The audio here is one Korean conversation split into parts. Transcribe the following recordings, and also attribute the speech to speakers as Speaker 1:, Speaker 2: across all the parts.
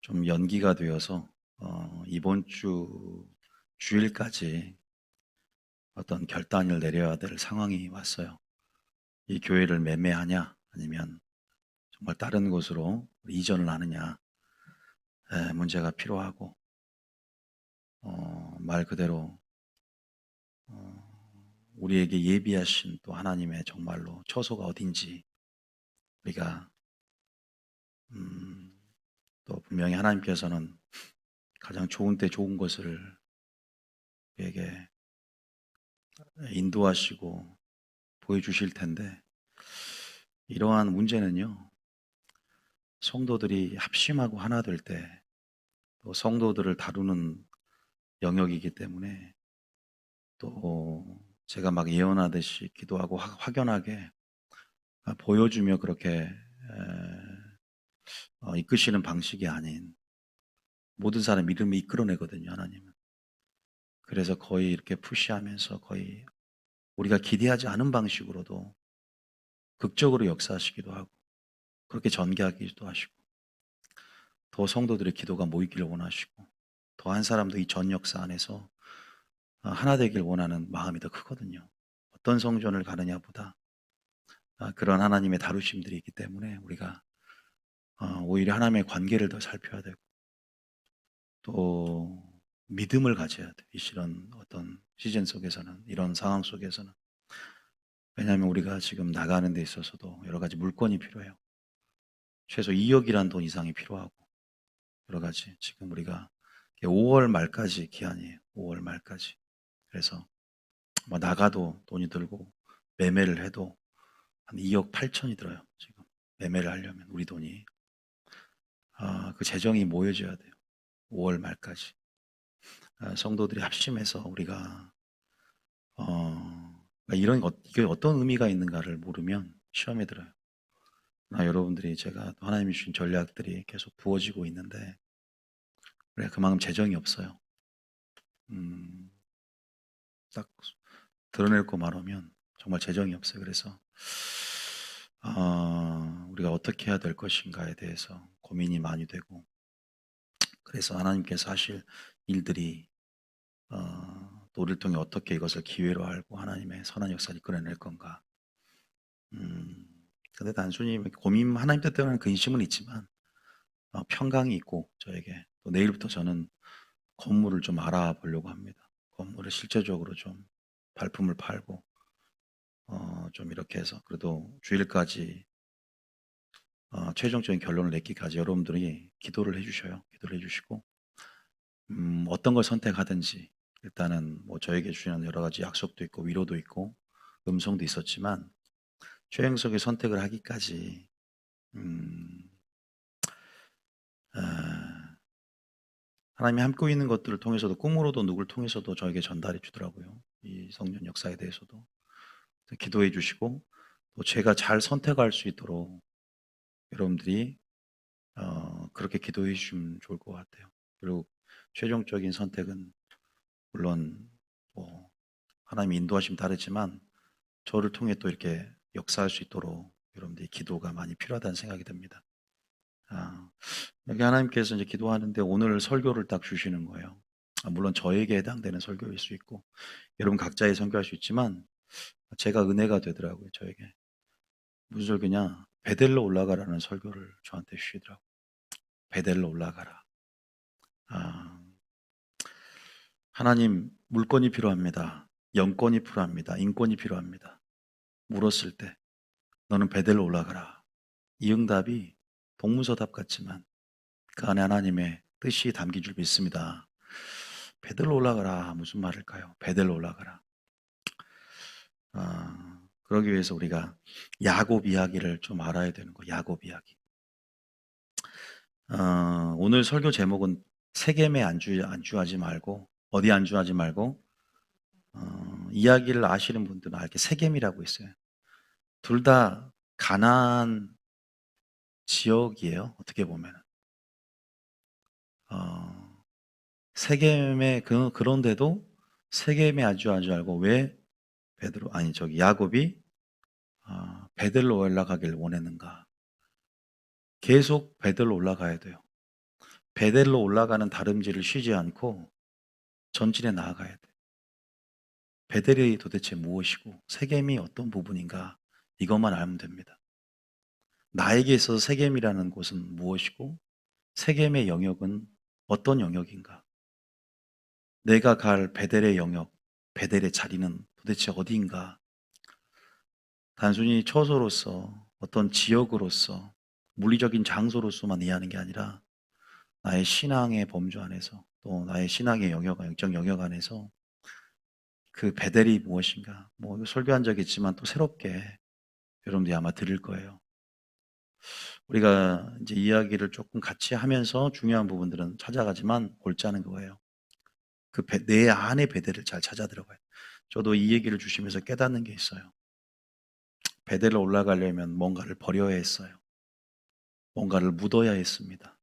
Speaker 1: 좀 연기가 되어서 이번 주 주일까지 어떤 결단을 내려야 될 상황이 왔어요. 이 교회를 매매하냐 아니면 정말 다른 곳으로 이전을 하느냐. 문제가 필요하고 말 그대로 우리에게 예비하신 또 하나님의 정말로 처소가 어딘지 우리가 또 분명히 하나님께서는 가장 좋은 때 좋은 것을 우리에게 인도하시고 보여주실 텐데, 이러한 문제는요, 성도들이 합심하고 하나 될 때, 또 성도들을 다루는 영역이기 때문에, 또 제가 막 예언하듯이 기도하고 확연하게 보여주며 그렇게 이끄시는 방식이 아닌, 모든 사람 이름을 이끌어내거든요, 하나님은. 그래서 거의 이렇게 푸시하면서 거의 우리가 기대하지 않은 방식으로도 극적으로 역사하시기도 하고, 그렇게 전개하기도 하시고, 더 성도들의 기도가 모이기를 원하시고, 더 한 사람도 이 전 역사 안에서 하나 되길 원하는 마음이 더 크거든요. 어떤 성전을 가느냐보다 그런 하나님의 다루심들이 있기 때문에 우리가 오히려 하나님의 관계를 더 살펴야 되고, 또 믿음을 가져야 돼. 이런 어떤 시즌 속에서는, 이런 상황 속에서는. 왜냐하면 우리가 지금 나가는 데 있어서도 여러 가지 물건이 필요해요. 최소 2억이란 돈 이상이 필요하고, 여러 가지 지금 우리가 5월 말까지 기한이에요. 5월 말까지. 그래서 뭐 나가도 돈이 들고, 매매를 해도 한 2억 8천이 들어요. 지금 매매를 하려면 우리 돈이 그 재정이 모여져야 돼요. 5월 말까지. 성도들이 합심해서 우리가 이런 이게 어떤 의미가 있는가를 모르면 시험에 들어요. 여러분들이 제가 하나님이 주신 전략들이 계속 부어지고 있는데, 그래 그만큼 재정이 없어요. 딱 드러낼 거 말하면 정말 재정이 없어요. 그래서 우리가 어떻게 해야 될 것인가에 대해서 고민이 많이 되고, 그래서 하나님께서 하실 일들이 또 우리를 통해 어떻게 이것을 기회로 알고 하나님의 선한 역사를 이끌어낼 건가. 근데 단순히 고민, 하나님 뜻대로는 근심은 있지만 평강이 있고, 저에게 또 내일부터 저는 건물을 좀 알아보려고 합니다. 건물을 실제적으로 좀 발품을 팔고 좀 이렇게 해서 그래도 주일까지 최종적인 결론을 내기까지 여러분들이 기도를 해주셔요. 기도를 해주시고 어떤 걸 선택하든지, 일단은 뭐 저에게 주시는 여러 가지 약속도 있고 위로도 있고 음성도 있었지만, 최행석의 선택을 하기까지 음, 아, 하나님이 함께 있는 것들을 통해서도, 꿈으로도 누구를 통해서도 저에게 전달해 주더라고요. 이 성령 역사에 대해서도 기도해 주시고, 또 제가 잘 선택할 수 있도록 여러분들이 그렇게 기도해 주시면 좋을 것 같아요. 그리고 최종적인 선택은 물론 뭐 하나님의 인도하심 다르지만 저를 통해 또 이렇게 역사할 수 있도록 여러분들의 기도가 많이 필요하다는 생각이 듭니다. 여기 하나님께서 이제 기도하는데 오늘 설교를 딱 주시는 거예요. 물론 저에게 해당되는 설교일 수 있고 여러분 각자의 설교할 수 있지만, 제가 은혜가 되더라고요. 저에게 무슨 설교냐, 베델로 올라가라는 설교를 저한테 주시더라고요. 베델로 올라가라. 아, 하나님, 물건이 필요합니다. 영권이 필요합니다. 인권이 필요합니다. 물었을 때 너는 베델로 올라가라. 이 응답이 동문서답 같지만 그 안에 하나님의 뜻이 담긴 줄 믿습니다. 베델로 올라가라. 무슨 말일까요? 베델로 올라가라. 그러기 위해서 우리가 야곱 이야기를 좀 알아야 되는 거. 야곱 이야기. 오늘 설교 제목은 세겜에 안주하지 말고, 어디 안주하지 말고, 이야기를 아시는 분들은 알게 세겜이라고 있어요. 둘 다 가나안 지역이에요. 어떻게 보면 세겜에 그런데도 세겜에 안주하지 말고, 왜 베드로 아니 저기 야곱이 베델로 올라가길 원했는가? 계속 베델로 올라가야 돼요. 베델로 올라가는 다름질을 쉬지 않고 전진해 나아가야 돼. 베델이 도대체 무엇이고 세겜이 어떤 부분인가 이것만 알면 됩니다. 나에게 있어서 세겜이라는 곳은 무엇이고 세겜의 영역은 어떤 영역인가? 내가 갈 베델의 영역, 베델의 자리는 도대체 어디인가? 단순히 처소로서 어떤 지역으로서 물리적인 장소로서만 이해하는 게 아니라 나의 신앙의 범주 안에서 또 나의 신앙의 영역, 영적 영역 안에서 그 베델이 무엇인가? 뭐 설교한 적이 있지만 또 새롭게 여러분들이 아마 들을 거예요. 우리가 이제 이야기를 조금 같이 하면서 중요한 부분들은 찾아가지만 골자는 그거예요. 내 안의 베델을 잘 찾아 들어가요. 저도 이 얘기를 주시면서 깨닫는 게 있어요. 베델을 올라가려면 뭔가를 버려야 했어요. 뭔가를 묻어야 했습니다.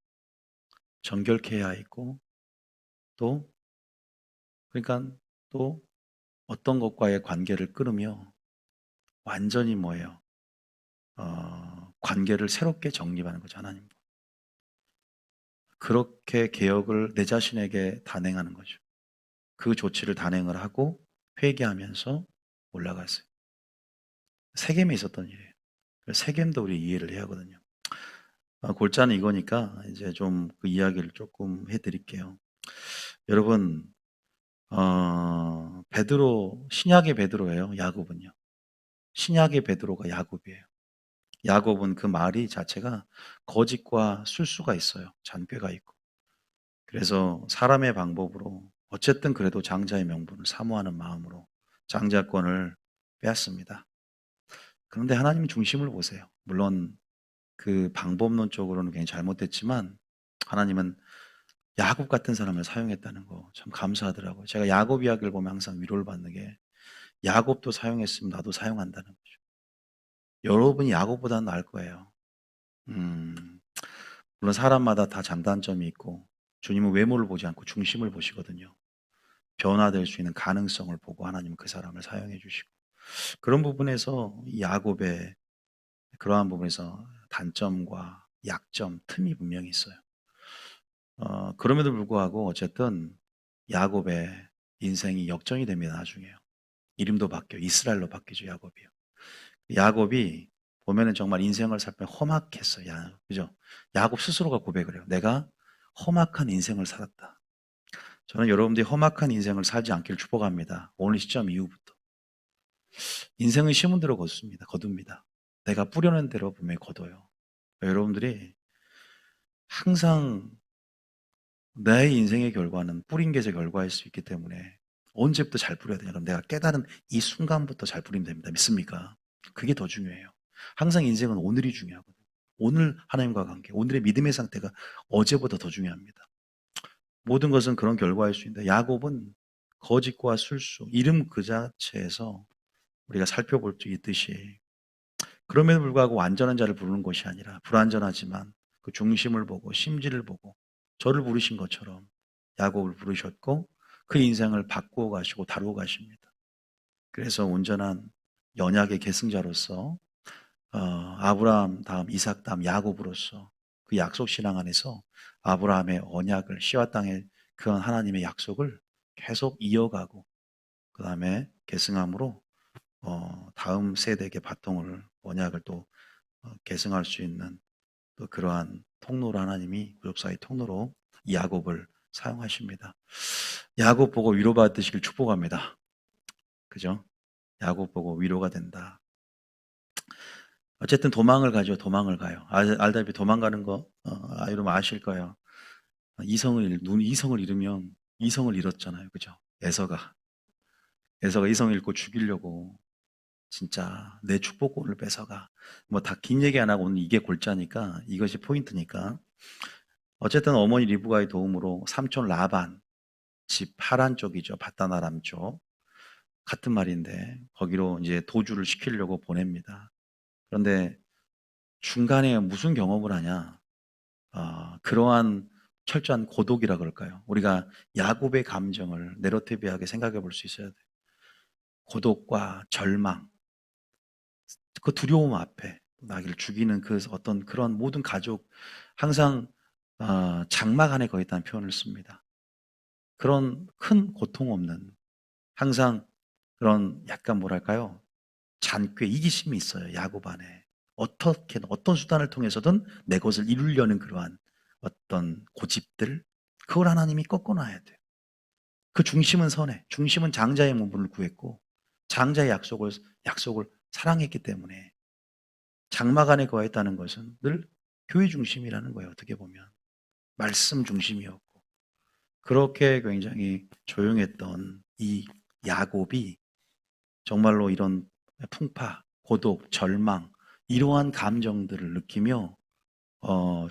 Speaker 1: 정결케 해야 했고 또 그러니까 또 어떤 것과의 관계를 끊으며 완전히 뭐예요? 관계를 새롭게 정립하는 거죠, 하나님과. 그렇게 개혁을 내 자신에게 단행하는 거죠. 그 조치를 단행을 하고 회개하면서 올라갔어요. 세겜에 있었던 일이에요. 세겜도 우리 이해를 해야 하거든요. 골자는 이거니까 이제 좀 그 이야기를 조금 해드릴게요. 여러분, 베드로, 신약의 베드로예요. 야곱은요. 신약의 베드로가 야곱이에요. 야곱은 그 말이 자체가 거짓과 술수가 있어요. 잔꾀가 있고. 그래서 사람의 방법으로 어쨌든 그래도 장자의 명분을 사모하는 마음으로 장자권을 빼앗습니다. 그런데 하나님 중심을 보세요. 물론 그 방법론적으로는 굉장히 잘못됐지만 하나님은 야곱 같은 사람을 사용했다는 거 참 감사하더라고요. 제가 야곱 이야기를 보면 항상 위로를 받는 게 야곱도 사용했으면 나도 사용한다는 거죠. 여러분이 야곱보다는 나을 거예요. 음, 물론 사람마다 다 장단점이 있고 주님은 외모를 보지 않고 중심을 보시거든요. 변화될 수 있는 가능성을 보고 하나님은 그 사람을 사용해 주시고 그런 부분에서 이 야곱의 그러한 부분에서 단점과 약점, 틈이 분명히 있어요. 그럼에도 불구하고 어쨌든 야곱의 인생이 역전이 됩니다. 나중에요. 이름도 바뀌어 이스라엘로 바뀌죠. 야곱이요. 야곱이 보면은 정말 인생을 살펴 험악했어요. 그죠? 야곱 스스로가 고백을 해요. 내가 험악한 인생을 살았다. 저는 여러분들이 험악한 인생을 살지 않기를 축복합니다. 오늘 시점 이후부터. 인생은 심은 대로 거둡니다. 내가 뿌려낸 대로 분명히 거둬요. 여러분들이 항상 내 인생의 결과는 뿌린 게 제 결과일 수 있기 때문에 언제부터 잘 뿌려야 되냐? 그럼 내가 깨달은 이 순간부터 잘 뿌리면 됩니다. 믿습니까? 그게 더 중요해요. 항상 인생은 오늘이 중요하거든요. 오늘 하나님과 관계, 오늘의 믿음의 상태가 어제보다 더 중요합니다. 모든 것은 그런 결과일 수 있는데 야곱은 거짓과 술수, 이름 그 자체에서 우리가 살펴볼 수 있듯이 그럼에도 불구하고 완전한 자를 부르는 것이 아니라 불완전하지만 그 중심을 보고 심지를 보고 저를 부르신 것처럼 야곱을 부르셨고 그 인생을 바꾸어 가시고 다루어 가십니다. 그래서 온전한 언약의 계승자로서 아브라함 다음 이삭 다음 야곱으로서 그 약속 신앙 안에서 아브라함의 언약을 씨와 땅의 그 하나님의 약속을 계속 이어가고 그 다음에 계승함으로 다음 세대에게 바통을 언약을 또 계승할 수 있는 또 그러한 통로로 하나님이 구속사의 통로로 이 야곱을 사용하십니다. 야곱 보고 위로받으시길 축복합니다. 그죠? 야곱 보고 위로가 된다. 어쨌든 도망을 가죠. 도망을 가요. 알다시피 도망가는 거 여러분 아실 거예요. 이성을 잃으면 이성을 잃었잖아요. 그죠? 에서가 이성을 잃고 죽이려고 진짜 내 축복권을 뺏어가. 뭐 다 긴 얘기 안 하고 오늘 이게 골자니까 이것이 포인트니까. 어쨌든 어머니 리브가의 도움으로 삼촌 라반 집 하란 쪽이죠. 바다나람 쪽. 같은 말인데 거기로 이제 도주를 시키려고 보냅니다. 그런데 중간에 무슨 경험을 하냐? 그러한 철저한 고독이라 그럴까요? 우리가 야곱의 감정을 내러티브하게 생각해 볼 수 있어야 돼요. 고독과 절망, 그 두려움 앞에 나를 죽이는 그 어떤 그런 모든 가족, 항상 장막 안에 거했다는 표현을 씁니다. 그런 큰 고통 없는, 항상 그런 약간 뭐랄까요? 잔꾀, 이기심이 있어요. 야곱 안에. 어떻게든 어떤 수단을 통해서든 내 것을 이루려는 그러한 어떤 고집들, 그걸 하나님이 꺾어놔야 돼요. 그 중심은 선해. 중심은 장자의 몸을 구했고 장자의 약속을 사랑했기 때문에 장막 안에 거했다는 것은 늘 교회 중심이라는 거예요. 어떻게 보면 말씀 중심이었고, 그렇게 굉장히 조용했던 이 야곱이 정말로 이런 풍파, 고독, 절망, 이러한 감정들을 느끼며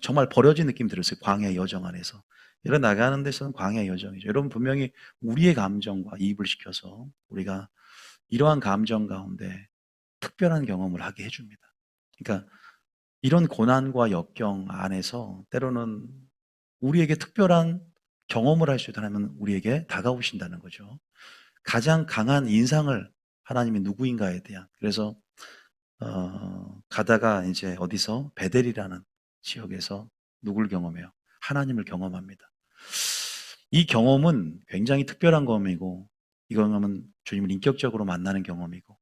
Speaker 1: 정말 버려진 느낌이 들었어요. 광야의 여정 안에서. 이런 나가는 데서는 광야의 여정이죠. 여러분, 분명히 우리의 감정과 이입을 시켜서 우리가 이러한 감정 가운데 특별한 경험을 하게 해줍니다. 그러니까 이런 고난과 역경 안에서 때로는 우리에게 특별한 경험을 할 수 있다면 우리에게 다가오신다는 거죠. 가장 강한 인상을 하나님이 누구인가에 대한. 그래서 가다가 이제 어디서 베델이라는 지역에서 누굴 경험해요? 하나님을 경험합니다. 이 경험은 굉장히 특별한 경험이고, 이 경험은 주님을 인격적으로 만나는 경험이고,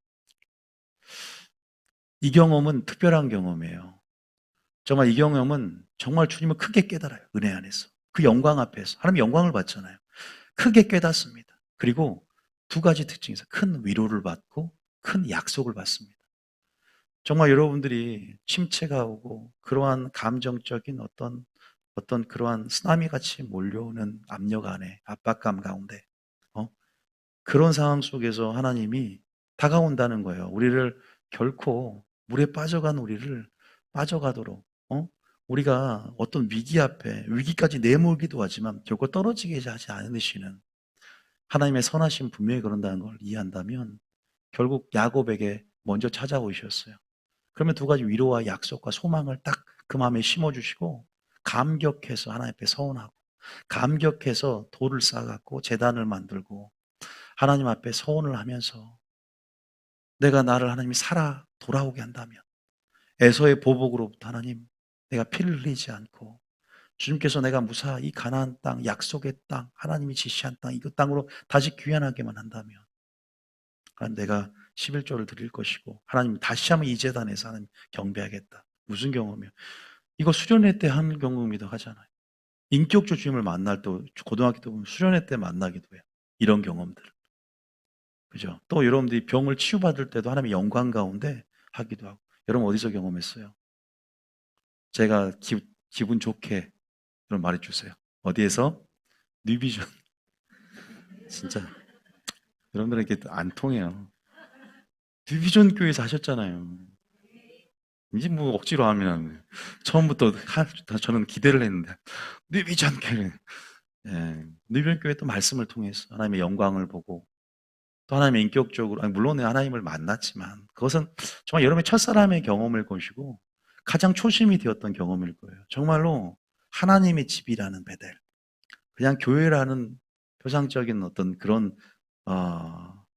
Speaker 1: 이 경험은 특별한 경험이에요. 정말 이 경험은 정말 주님을 크게 깨달아요. 은혜 안에서. 그 영광 앞에서. 하나님 영광을 받잖아요. 크게 깨닫습니다. 그리고 두 가지 특징이 있어요. 큰 위로를 받고 큰 약속을 받습니다. 정말 여러분들이 침체가 오고 그러한 감정적인 어떤 그러한 쓰나미 같이 몰려오는 압력 안에, 압박감 가운데, 어? 그런 상황 속에서 하나님이 다가온다는 거예요. 우리를 결코 물에 빠져간 우리를 빠져가도록, 우리가 어떤 위기 앞에 위기까지 내몰기도 하지만 결코 떨어지게 하지 않으시는 하나님의 선하심, 분명히 그런다는 걸 이해한다면 결국 야곱에게 먼저 찾아오셨어요. 그러면 두 가지 위로와 약속과 소망을 딱 그 마음에 심어주시고, 감격해서 하나님 앞에 서원하고, 감격해서 돌을 쌓아갖고 제단을 만들고 하나님 앞에 서원을 하면서, 내가 나를 하나님이 살아 돌아오게 한다면 에서의 보복으로부터 하나님, 내가 피를 흘리지 않고 주님께서 내가 무사히 가나안 땅, 약속의 땅, 하나님이 지시한 땅, 이 땅으로 다시 귀환하게만 한다면 하나님, 내가 11조를 드릴 것이고 하나님 다시 한번 이 제단에서 하나님 경배하겠다. 무슨 경험이요? 이거 수련회 때 하는 경험이기도 하잖아요. 인격적 주님을 만날 때, 고등학교 때 보면 수련회 때 만나기도 해요. 이런 경험들. 그죠? 또 여러분들이 병을 치유받을 때도 하나님의 영광 가운데 하기도 하고. 여러분 어디서 경험했어요? 제가 기분 좋게 여러분 말해주세요. 어디에서? 뉴비전. 진짜 여러분들에게 안 통해요. 뉴비전 교회에서 하셨잖아요. 이제 뭐 억지로 하면 처음부터 저는 기대를 했는데 뉴비전 교회, 뉴비전 교회 또 말씀을 통해서 하나님의 영광을 보고 또 하나님의 인격적으로, 아니 물론 하나님을 만났지만 그것은 정말 여러분의 첫사람의 경험일 것이고 가장 초심이 되었던 경험일 거예요. 정말로 하나님의 집이라는 베델, 그냥 교회라는 표상적인 어떤 그런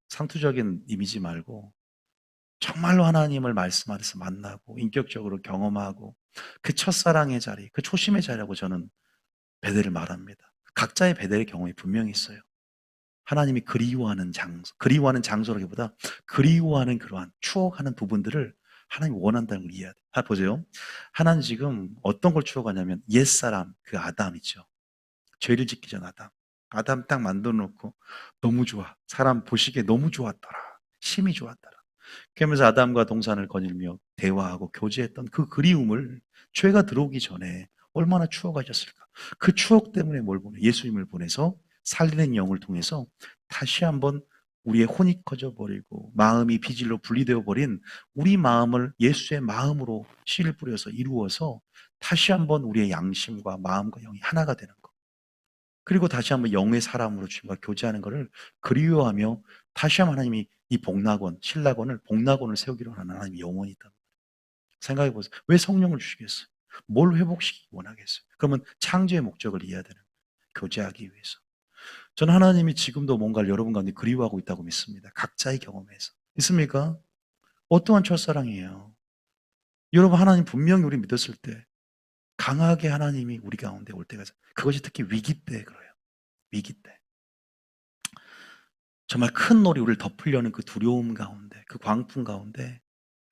Speaker 1: 상투적인 이미지 말고 정말로 하나님을 말씀 안에서 만나고 인격적으로 경험하고 그 첫사랑의 자리, 그 초심의 자리라고 저는 베델을 말합니다. 각자의 베델의 경험이 분명히 있어요. 하나님이 그리워하는 장소, 그리워하는 장소라기보다 그리워하는 그러한 추억하는 부분들을 하나님이 원한다는 걸 이해해야 돼요. 보세요. 하나님 지금 어떤 걸 추억하냐면 옛사람, 그 아담이죠. 죄를 짓기 전 아담. 아담 딱 만들어 놓고 너무 좋아. 사람 보시기에 너무 좋았더라. 심히 좋았더라. 그러면서 아담과 동산을 거닐며 대화하고 교제했던 그 그리움을 죄가 들어오기 전에 얼마나 추억하셨을까. 그 추억 때문에 뭘 보내? 예수님을 보내서 살리는 영을 통해서 다시 한번 우리의 혼이 커져 버리고 마음이 비질로 분리되어 버린 우리 마음을 예수의 마음으로 씨를 뿌려서 이루어서 다시 한번 우리의 양심과 마음과 영이 하나가 되는 것. 그리고 다시 한번 영의 사람으로 주님과 교제하는 것을 그리워하며 다시 한번 하나님이 이 복락원, 신락원을 복락원을 세우기로 하는 하나님의 영혼이 있다. 생각해 보세요. 왜 성령을 주시겠어요? 뭘 회복시키기 원하겠어요? 그러면 창조의 목적을 이해해야 되는 거예요. 교제하기 위해서. 저는 하나님이 지금도 뭔가를 여러분 가운데 그리워하고 있다고 믿습니다. 각자의 경험에서. 있습니까? 어떠한 첫사랑이에요? 여러분, 하나님 분명히 우리 믿었을 때 강하게 하나님이 우리 가운데 올 때가 그것이 특히 위기 때 그래요. 위기 때. 정말 큰 놀이 우리를 덮으려는 그 두려움 가운데, 그 광풍 가운데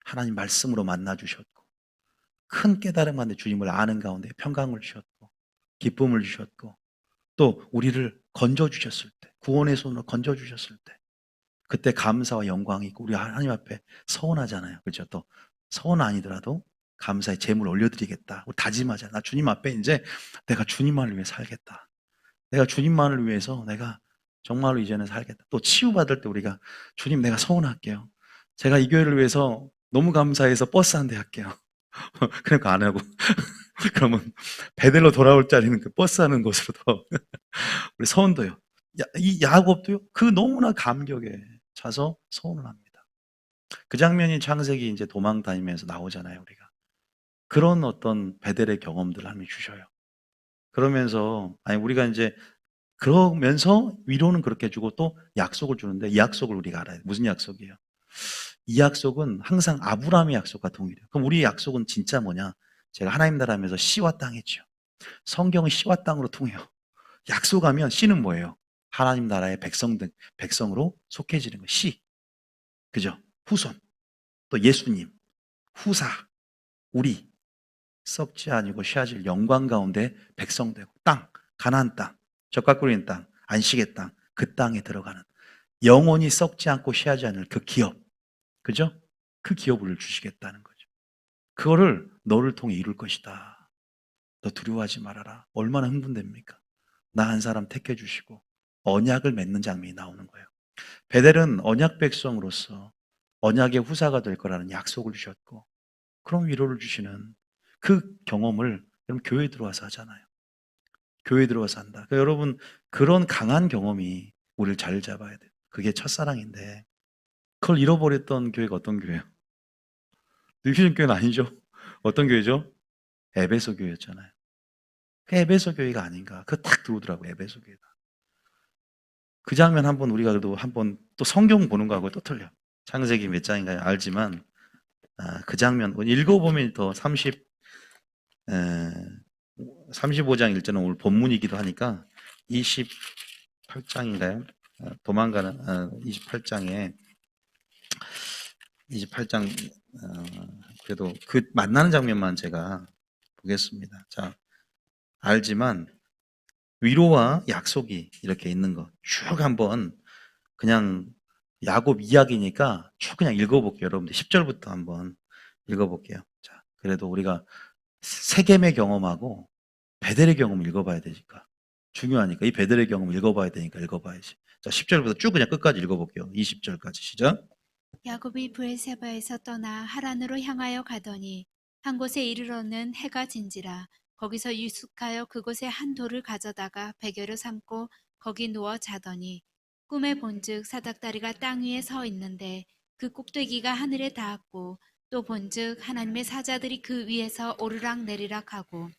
Speaker 1: 하나님 말씀으로 만나 주셨고, 큰 깨달음 가운데 주님을 아는 가운데 평강을 주셨고, 기쁨을 주셨고, 또 우리를 건져 주셨을 때, 구원의 손으로 건져 주셨을 때, 그때 감사와 영광이 있고 우리 하나님 앞에 서원하잖아요. 그렇죠? 또 서원 아니더라도 감사의 제물 올려드리겠다. 우리 다짐하잖아요. 나 주님 앞에 이제 내가 주님만을 위해 살겠다. 내가 주님만을 위해서 내가 정말로 이제는 살겠다. 또 치유받을 때 우리가 주님 내가 서원할게요. 제가 이 교회를 위해서 너무 감사해서 버스 한 대 할게요. 그러니까 안 하고 그러면 베델로 돌아올 자리는 그 버스 하는 곳으로 더 우리 서원도요. 이 야곱도요. 그 너무나 감격에 차서 서원을 합니다. 그 장면이 창세기 이제 도망 다니면서 나오잖아요, 우리가. 그런 어떤 베델의 경험들을 하나님이 주셔요. 그러면서 아니 우리가 이제 그러면서 위로는 그렇게 주고 또 약속을 주는데 이 약속을 우리가 알아야 돼요. 무슨 약속이에요? 이 약속은 항상 아브라함의 약속과 동일해요. 그럼 우리의 약속은 진짜 뭐냐? 제가 하나님 나라하면서 씨와 땅이죠. 성경은 씨와 땅으로 통해요. 약속하면 씨는 뭐예요? 하나님 나라의 백성으로 속해지는 거 씨. 그죠? 후손. 또 예수님. 후사. 우리. 썩지 아니고 쉬어질 영광 가운데 백성 되고 땅. 가나안 땅. 젖과 꿀인 땅. 안식의 땅. 그 땅에 들어가는 영원히 썩지 않고 쉬하지 않을 그 기업. 그죠? 그 기업을 주시겠다는 거죠. 그거를 너를 통해 이룰 것이다. 너 두려워하지 말아라. 얼마나 흥분됩니까? 나 한 사람 택해 주시고 언약을 맺는 장면이 나오는 거예요. 베델은 언약 백성으로서 언약의 후사가 될 거라는 약속을 주셨고 그런 위로를 주시는 그 경험을 여러분 교회에 들어와서 하잖아요. 교회에 들어와서 한다. 그러니까 여러분 그런 강한 경험이 우리를 잘 잡아야 돼요. 그게 첫사랑인데 그걸 잃어버렸던 교회가 어떤 교회예요? 뉴키즌 교회는 아니죠. 어떤 교회죠? 에베소 교회였잖아요. 그 에베소 교회가 아닌가. 그거 딱 들어오더라고요. 에베소 교회가. 그 장면 한번 우리가 그래도 한번 또 성경 보는 거하고 또 틀려. 창세기 몇 장인가요? 알지만 그 장면 읽어보면 더 35장 1절은 오늘 본문이기도 하니까 28장인가요? 도망가는 28장에 28장 그래도 그 만나는 장면만 제가 보겠습니다. 자, 알지만 위로와 약속이 이렇게 있는 거 쭉 한번 그냥 야곱 이야기니까 쭉 그냥 읽어볼게요. 여러분들 10절부터 한번 읽어볼게요. 자, 그래도 우리가 세겜의 경험하고 베델의 경험을 읽어봐야 되니까 중요하니까 이 베델의 경험을 읽어봐야 되니까 읽어봐야지. 자, 10절부터 쭉 그냥 끝까지 읽어볼게요. 20절까지 시작.
Speaker 2: 야곱이 브엘세바에서 떠나 하란으로 향하여 가더니 한 곳에 이르러는 해가 진지라. 거기서 유숙하여 그곳에 한 돌을 가져다가 베개로 삼고 거기 누워 자더니 꿈에 본즉 사닥다리가 땅 위에 서 있는데 그 꼭대기가 하늘에 닿았고 또 본즉 하나님의 사자들이 그 위에서 오르락 내리락 하고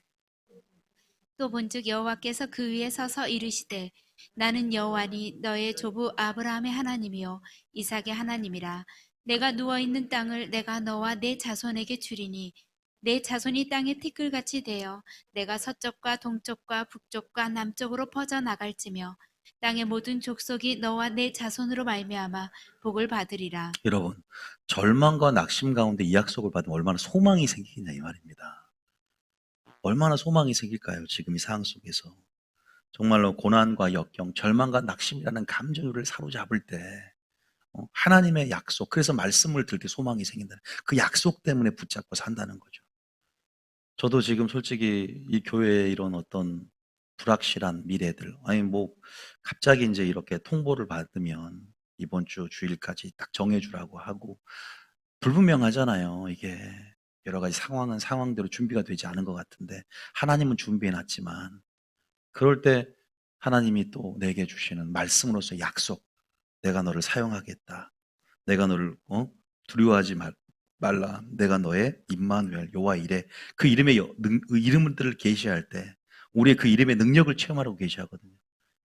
Speaker 2: 또 본즉 여호와께서 그 위에 서서 이르시되 나는 여호와니 너의 조부 아브라함의 하나님이요 이삭의 하나님이라. 내가 누워있는 땅을 내가 너와 내 자손에게 주리니 내 자손이 땅의 티끌같이 되어 내가 서쪽과 동쪽과 북쪽과 남쪽으로 퍼져나갈지며 땅의 모든 족속이 너와 내 자손으로 말미암아 복을 받으리라.
Speaker 1: 여러분, 절망과 낙심 가운데 이 약속을 받으면 얼마나 소망이 생기냐 이 말입니다. 얼마나 소망이 생길까요? 지금 이 상황 속에서. 정말로 고난과 역경, 절망과 낙심이라는 감정이 우리를 사로잡을 때 하나님의 약속, 그래서 말씀을 들 때 소망이 생긴다는 그 약속 때문에 붙잡고 산다는 거죠. 저도 지금 솔직히 이 교회에 이런 어떤 불확실한 미래들, 아니 뭐 갑자기 이제 이렇게 통보를 받으면 이번 주 주일까지 딱 정해주라고 하고 불분명하잖아요. 이게 여러 가지 상황은 상황대로 준비가 되지 않은 것 같은데 하나님은 준비해 놨지만 그럴 때 하나님이 또 내게 주시는 말씀으로서 약속, 내가 너를 사용하겠다. 내가 너를 두려워하지 말라. 내가 너의 임마누엘 여호와 이레. 그 이름의 그 이름들을 계시할 때 우리의 그 이름의 능력을 체험하라고 계시하거든요.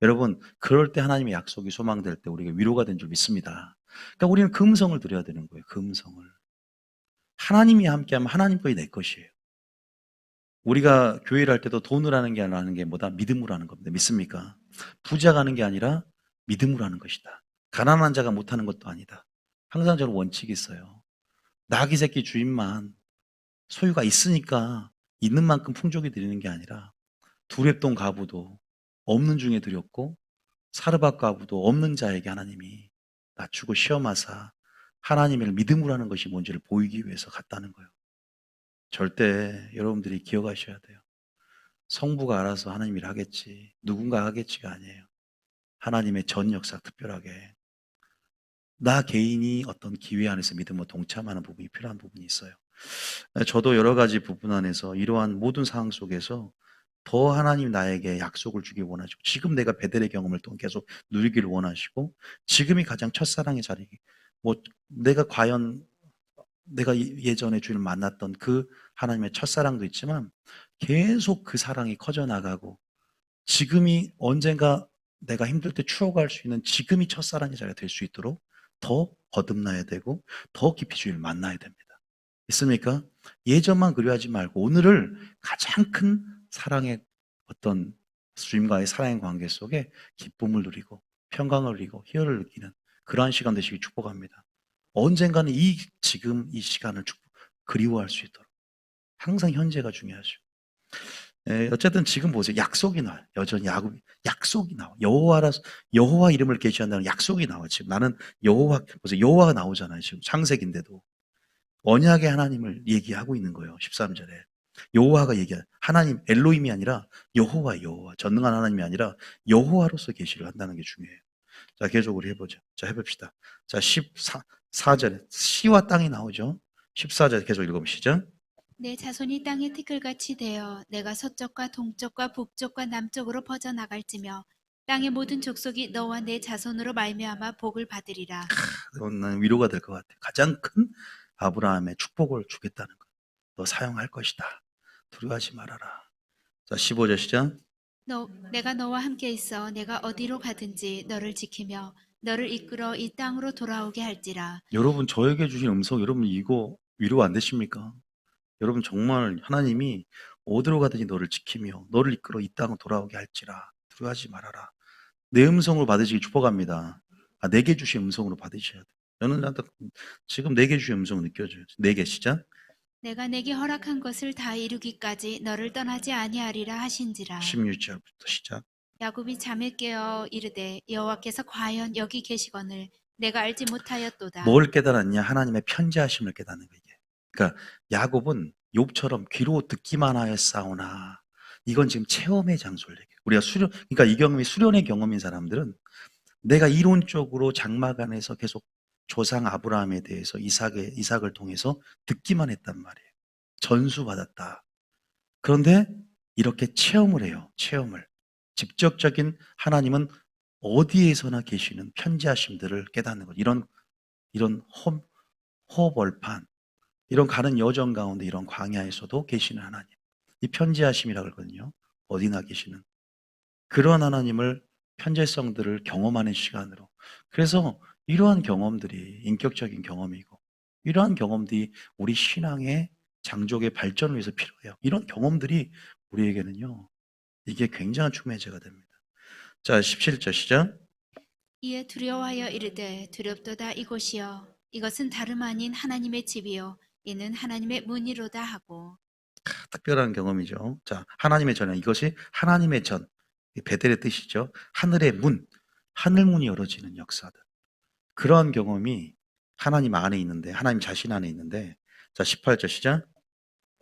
Speaker 1: 여러분, 그럴 때 하나님의 약속이 소망될 때 우리가 위로가 된 줄 믿습니다. 그러니까 우리는 그 음성을 드려야 되는 거예요. 그 음성을. 하나님이 함께하면 하나님 거이 내 것이에요. 우리가 교회를 할 때도 돈을 하는 게 아니라 하는 게 뭐다? 믿음으로 하는 겁니다. 믿습니까? 부자가 하는 게 아니라 믿음으로 하는 것이다. 가난한 자가 못하는 것도 아니다. 항상 저는 원칙이 있어요. 나귀 새끼 주인만 소유가 있으니까 있는 만큼 풍족히 드리는 게 아니라 두렙돈 가부도 없는 중에 드렸고 사르밧 가부도 없는 자에게 하나님이 낮추고 시험하사 하나님을 믿음으로 하는 것이 뭔지를 보이기 위해서 갔다는 거예요. 절대 여러분들이 기억하셔야 돼요. 성부가 알아서 하나님 일 하겠지, 누군가 하겠지가 아니에요. 하나님의 전 역사 특별하게 나 개인이 어떤 기회 안에서 믿음으로 동참하는 부분이 필요한 부분이 있어요. 저도 여러 가지 부분 안에서 이러한 모든 상황 속에서 더 하나님 나에게 약속을 주길 원하시고 지금 내가 베델의 경험을 통해 계속 누리기를 원하시고 지금이 가장 첫사랑의 자리 뭐 내가 과연 내가 예전에 주를 만났던 그 하나님의 첫사랑도 있지만 계속 그 사랑이 커져 나가고 지금이 언젠가 내가 힘들 때 추억할 수 있는 지금이 첫사랑의 자리가 될 수 있도록 더 거듭나야 되고 더 깊이 주를 만나야 됩니다. 있습니까? 예전만 그리워하지 말고 오늘을 가장 큰 사랑의 어떤 주님과의 사랑의 관계 속에 기쁨을 누리고 평강을 누리고 희열을 느끼는 그러한 시간 되시기 축복합니다. 언젠가는 이 지금 이 시간을 그리워할 수 있도록 항상 현재가 중요하죠. 어쨌든 지금 보세요. 약속이 나와요. 여전히 약속이 나와. 여호와 이름을 계시한다는 약속이 나와. 지금 나는 여호와 보세요. 여호와가 나오잖아요. 지금 창세기인데도 언약의 하나님을 얘기하고 있는 거예요. 13절에. 여호와가 얘기해요. 하나님 엘로힘이 아니라 여호와 전능한 하나님이 아니라 여호와로서 계시를 한다는 게 중요해요. 자, 계속으로 해보죠. 자, 해봅시다. 자, 14절에 시와 땅이 나오죠. 14절 계속 읽어보시죠.
Speaker 2: 내 자손이 땅의 티끌같이 되어 내가 서쪽과 동쪽과 북쪽과 남쪽으로 퍼져나갈지며 땅의 모든 족속이 너와 내 자손으로 말미암아 복을 받으리라.
Speaker 1: 난 위로가 될 것 같아요. 가장 큰 아브라함의 축복을 주겠다는 것. 너 사용할 것이다. 두려워하지 말아라. 자, 15절 시작.
Speaker 2: 내가 너와 함께 있어 내가 어디로 가든지 너를 지키며 너를 이끌어 이 땅으로 돌아오게 할지라.
Speaker 1: 여러분 저에게 주신 음성 여러분 이거 위로 안 되십니까? 여러분 정말 하나님이 어디로 가든지 너를 지키며 너를 이끌어 이 땅으로 돌아오게 할지라 두려워하지 말아라. 내 음성으로 받으시기 축복합니다. 내게 주신 음성으로 받으셔야 돼요. 저는 지금 내게 주신 음성을 느껴져요. 내게 시작.
Speaker 2: 내가 내게 허락한 것을 다 이루기까지 너를 떠나지 아니하리라 하신지라.
Speaker 1: 16절부터 시작.
Speaker 2: 야곱이 잠에 깨어 이르되 여호와께서 과연 여기 계시거늘 내가 알지 못하였도다.
Speaker 1: 뭘 깨달았냐? 하나님의 편지하심을 깨닫는 거예요. 그러니까 야곱은 욥처럼 귀로 듣기만 하였사오나 이건 지금 체험의 장소를 얘기해요. 우리가 그러니까 이 경험이 수련의 경험인 사람들은 내가 이론적으로 장막 안에서 계속 조상 아브라함에 대해서 이삭을 통해서 듣기만 했단 말이에요. 전수받았다. 그런데 이렇게 체험을 해요. 체험을. 직접적인 하나님은 어디에서나 계시는 편지하심들을 깨닫는 것. 이런 허벌판, 이런 가는 여정 가운데 이런 광야에서도 계시는 하나님. 이 편지하심이라고 그러거든요. 어디나 계시는. 그런 하나님을 편재성들을 경험하는 시간으로. 그래서 이러한 경험들이 인격적인 경험이고 이러한 경험들이 우리 신앙의 장족의 발전을 위해서 필요해요. 이런 경험들이 우리에게는요. 이게 굉장한 축매제가 됩니다. 자, 17절 시작.
Speaker 2: 이에 두려워하여 이르되 두렵도다 이곳이여 이것은 다름 아닌 하나님의 집이요 이는 하나님의 문이로다 하고.
Speaker 1: 특별한 경험이죠. 자, 하나님의 전이야. 이것이 하나님의 전. 베델의 뜻이죠. 하늘의 문, 하늘문이 열어지는 역사들. 그러한 경험이 하나님 안에 있는데, 하나님 자신 안에 있는데, 자, 18절 시작.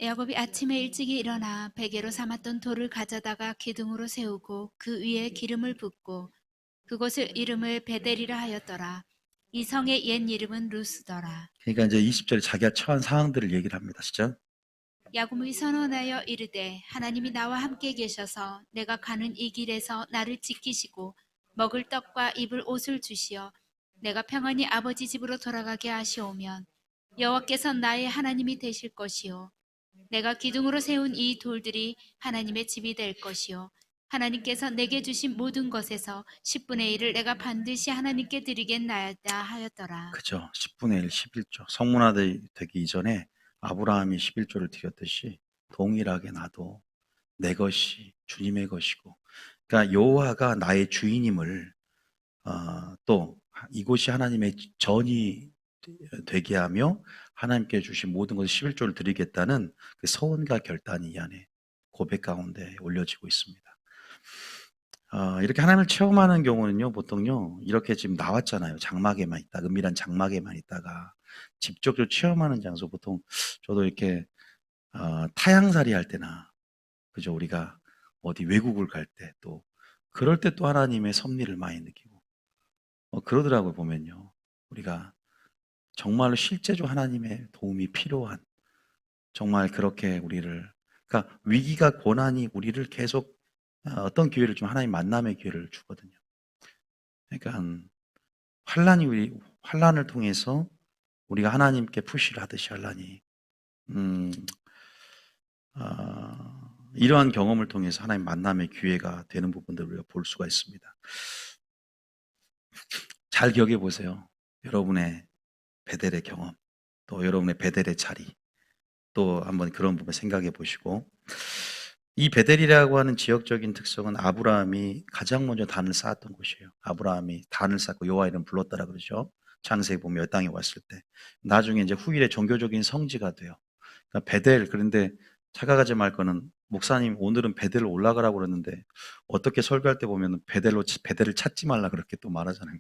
Speaker 2: 야곱이 아침에 일찍이 일어나 베개로 삼았던 돌을 가져다가 기둥으로 세우고 그 위에 기름을 붓고 그곳을 이름을 베델이라 하였더라. 이 성의 옛 이름은 루스더라.
Speaker 1: 그러니까 이제 20절에 자기가 처한 상황들을 얘기를 합니다. 시작.
Speaker 2: 야곱이 선언하여 이르되 하나님이 나와 함께 계셔서 내가 가는 이 길에서 나를 지키시고 먹을 떡과 입을 옷을 주시어 내가 평안히 아버지 집으로 돌아가게 하시오면 여호와께서 나의 하나님이 되실 것이요 내가 기둥으로 세운 이 돌들이 하나님의 집이 될 것이요 하나님께서 내게 주신 모든 것에서 10분의 1을 내가 반드시 하나님께 드리겠나이다 하였더라.
Speaker 1: 그죠. 10분의 1, 11조. 성문화 되기 이전에 아브라함이 11조를 드렸듯이 동일하게 나도 내 것이 주님의 것이고, 그러니까 여호와가 나의 주인임을 또 이곳이 하나님의 전이 되게 하며 하나님께 주신 모든 것을 11조를 드리겠다는 그 서원과 결단이 이 안에 고백 가운데 올려지고 있습니다. 이렇게 하나님을 체험하는 경우는요, 보통요, 이렇게 지금 나왔잖아요. 장막에만 있다, 은밀한 장막에만 있다가 직접적으로 체험하는 장소, 보통 저도 이렇게 타향살이 할 때나, 그죠, 우리가 어디 외국을 갈 때 또 그럴 때 또 하나님의 섭리를 많이 느끼고 그러더라고요. 보면요, 우리가 정말로 실제로 하나님의 도움이 필요한, 정말 그렇게 우리를, 그러니까 위기가 고난이 우리를 계속 어떤 기회를 좀, 하나님 만남의 기회를 주거든요. 그러니까 환란을 통해서 우리가 하나님께 푸시를 하듯이 하려니, 음, 이러한 경험을 통해서 하나님 만남의 기회가 되는 부분들을 우리가 볼 수가 있습니다. 잘 기억해 보세요. 여러분의 베델의 경험, 또 여러분의 베델의 자리, 또 한번 그런 부분 생각해 보시고, 이 베델이라고 하는 지역적인 특성은 아브라함이 가장 먼저 단을 쌓았던 곳이에요. 아브라함이 단을 쌓고 여호와 이름 불렀다라 그러죠. 창세기 보면 이 땅에 왔을 때. 나중에 이제 후일의 종교적인 성지가 돼요. 그러니까 베델, 그런데 착각하지 말 거는, 목사님 오늘은 베델로 올라가라고 그러는데 어떻게 설교할 때 보면 베델을 찾지 말라 그렇게 또 말하잖아요.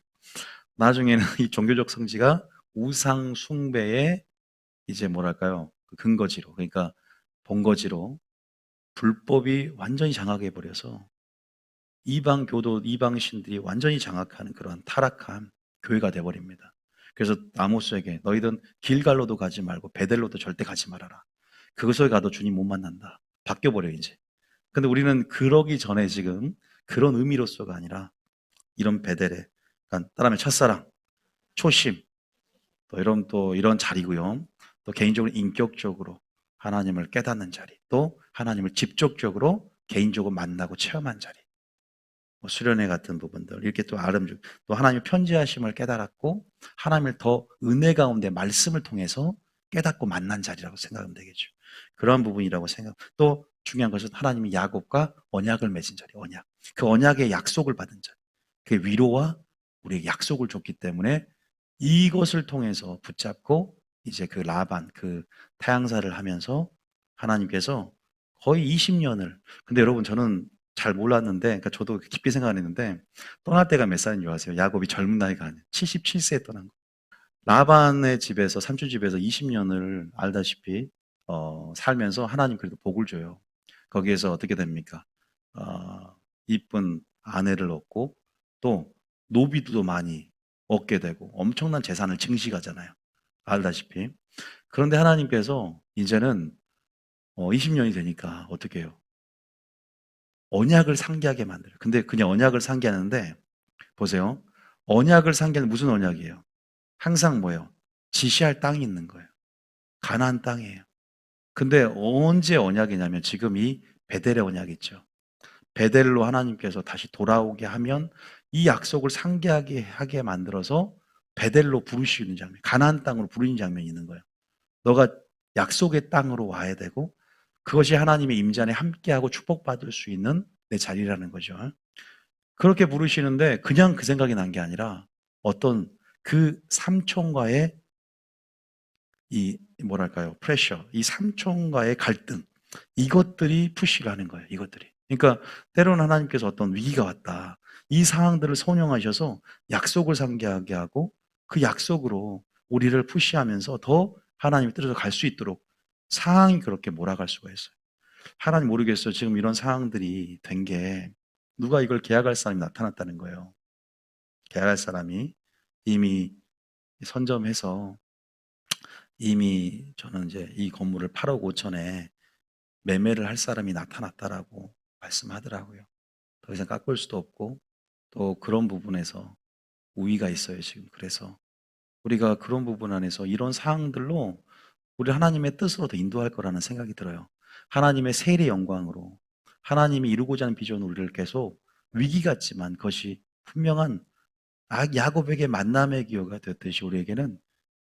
Speaker 1: 나중에는 이 종교적 성지가 우상 숭배의 이제 뭐랄까요, 그 근거지로, 그러니까 본거지로 불법이 완전히 장악해 버려서 이방 교도, 이방 신들이 완전히 장악하는 그런 타락한 교회가 돼 버립니다. 그래서 아모스에게 너희들은 길갈로도 가지 말고 베델로도 절대 가지 말아라. 그것을 가도 주님 못 만난다. 바뀌어 버려 이제. 근데 우리는 그러기 전에 지금 그런 의미로서가 아니라 이런 베델에, 그러니까 따라하면 첫사랑, 초심, 또 이런 자리고요. 또 개인적으로 인격적으로 하나님을 깨닫는 자리, 또 하나님을 직접적으로 개인적으로 만나고 체험한 자리. 뭐 수련회 같은 부분들, 이렇게 또 또 하나님의 편지하심을 깨달았고 하나님을 더 은혜 가운데 말씀을 통해서 깨닫고 만난 자리라고 생각하면 되겠죠. 그러한 부분이라고 또 중요한 것은 하나님이 야곱과 언약을 맺은 자리, 언약. 그 언약의 약속을 받은 자리. 그 위로와 우리에게 약속을 줬기 때문에 이것을 통해서 붙잡고 이제 그 라반, 그 타향사를 하면서 하나님께서 거의 20년을, 근데 여러분 저는 잘 몰랐는데, 그러니까 저도 깊게 생각 안 했는데, 떠날 때가 몇 살인 줄 아세요? 야곱이 젊은 나이가 아니에요. 77세에 떠난 거. 라반의 집에서, 삼촌 집에서 20년을 알다시피 살면서 하나님 그래도 복을 줘요. 거기에서 어떻게 됩니까? 이쁜 아내를 얻고 또 노비도 많이 얻게 되고 엄청난 재산을 증식하잖아요. 알다시피. 그런데 하나님께서 이제는 20년이 되니까 어떻게 해요? 언약을 상기하게 만들어요. 근데 그냥 언약을 상기하는데, 보세요. 언약을 상기하는 무슨 언약이에요? 항상 뭐예요? 지시할 땅이 있는 거예요. 가나안 땅이에요. 근데 언제 언약이냐면 지금 이 베델의 언약이 있죠. 베델로 하나님께서 다시 돌아오게 하면 이 약속을 상기하게 만들어서 베델로 부르시는 장면, 가나안 땅으로 부르는 장면이 있는 거예요. 너가 약속의 땅으로 와야 되고 그것이 하나님의 임재 안에 함께하고 축복받을 수 있는 내 자리라는 거죠. 그렇게 부르시는데 그냥 그 생각이 난 게 아니라 어떤 그 삼촌과의 이 뭐랄까요, 프레셔, 이 삼촌과의 갈등, 이것들이 푸시를 하는 거예요. 이것들이. 그러니까 때로는 하나님께서 어떤 위기가 왔다, 이 상황들을 선용하셔서 약속을 상기하게 하고 그 약속으로 우리를 푸시하면서 더 하나님의 뜻으로 갈 수 있도록 상황이 그렇게 몰아갈 수가 있어요. 하나님 모르겠어요. 지금 이런 상황들이 된 게 누가 이걸 계약할 사람이 나타났다는 거예요. 계약할 사람이 이미 선점해서 이미 저는 이제 이 건물을 8억 5천에 매매를 할 사람이 나타났다라고 말씀하더라고요. 더 이상 깎을 수도 없고 또 그런 부분에서 우위가 있어요, 지금. 그래서 우리가 그런 부분 안에서 이런 사항들로 우리 하나님의 뜻으로 더 인도할 거라는 생각이 들어요. 하나님의 세례 영광으로 하나님이 이루고자 하는 비전으로 우리를 계속, 위기 같지만 그것이 분명한 야곱에게 만남의 기회가 됐듯이 우리에게는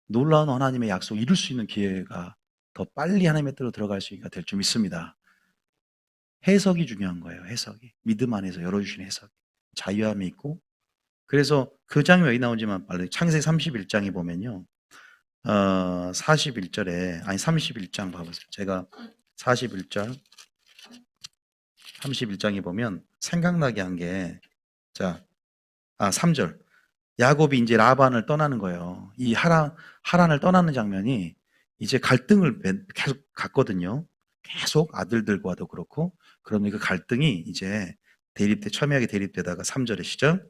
Speaker 1: 놀라운 하나님의 약속을 이룰 수 있는 기회가 더 빨리 하나님의 뜻으로 들어갈 수 있게 될 줄 믿습니다. 해석이 중요한 거예요. 해석이. 믿음 안에서 열어주신 해석. 자유함이 있고. 그래서 그 장면이 여기 나오지만 빨리 창세기 31장에 보면요. 41절에 아니 31장 봐보세요. 제가 41장 31장에 보면 생각나게 한 게 자, 3절. 야곱이 이제 라반을 떠나는 거예요. 이 하란을 떠나는 장면이 이제 갈등을 계속 갔거든요. 계속 아들들과도 그렇고. 그러면 그 갈등이 이제 첨예하게 대립되다가 3절의 시작.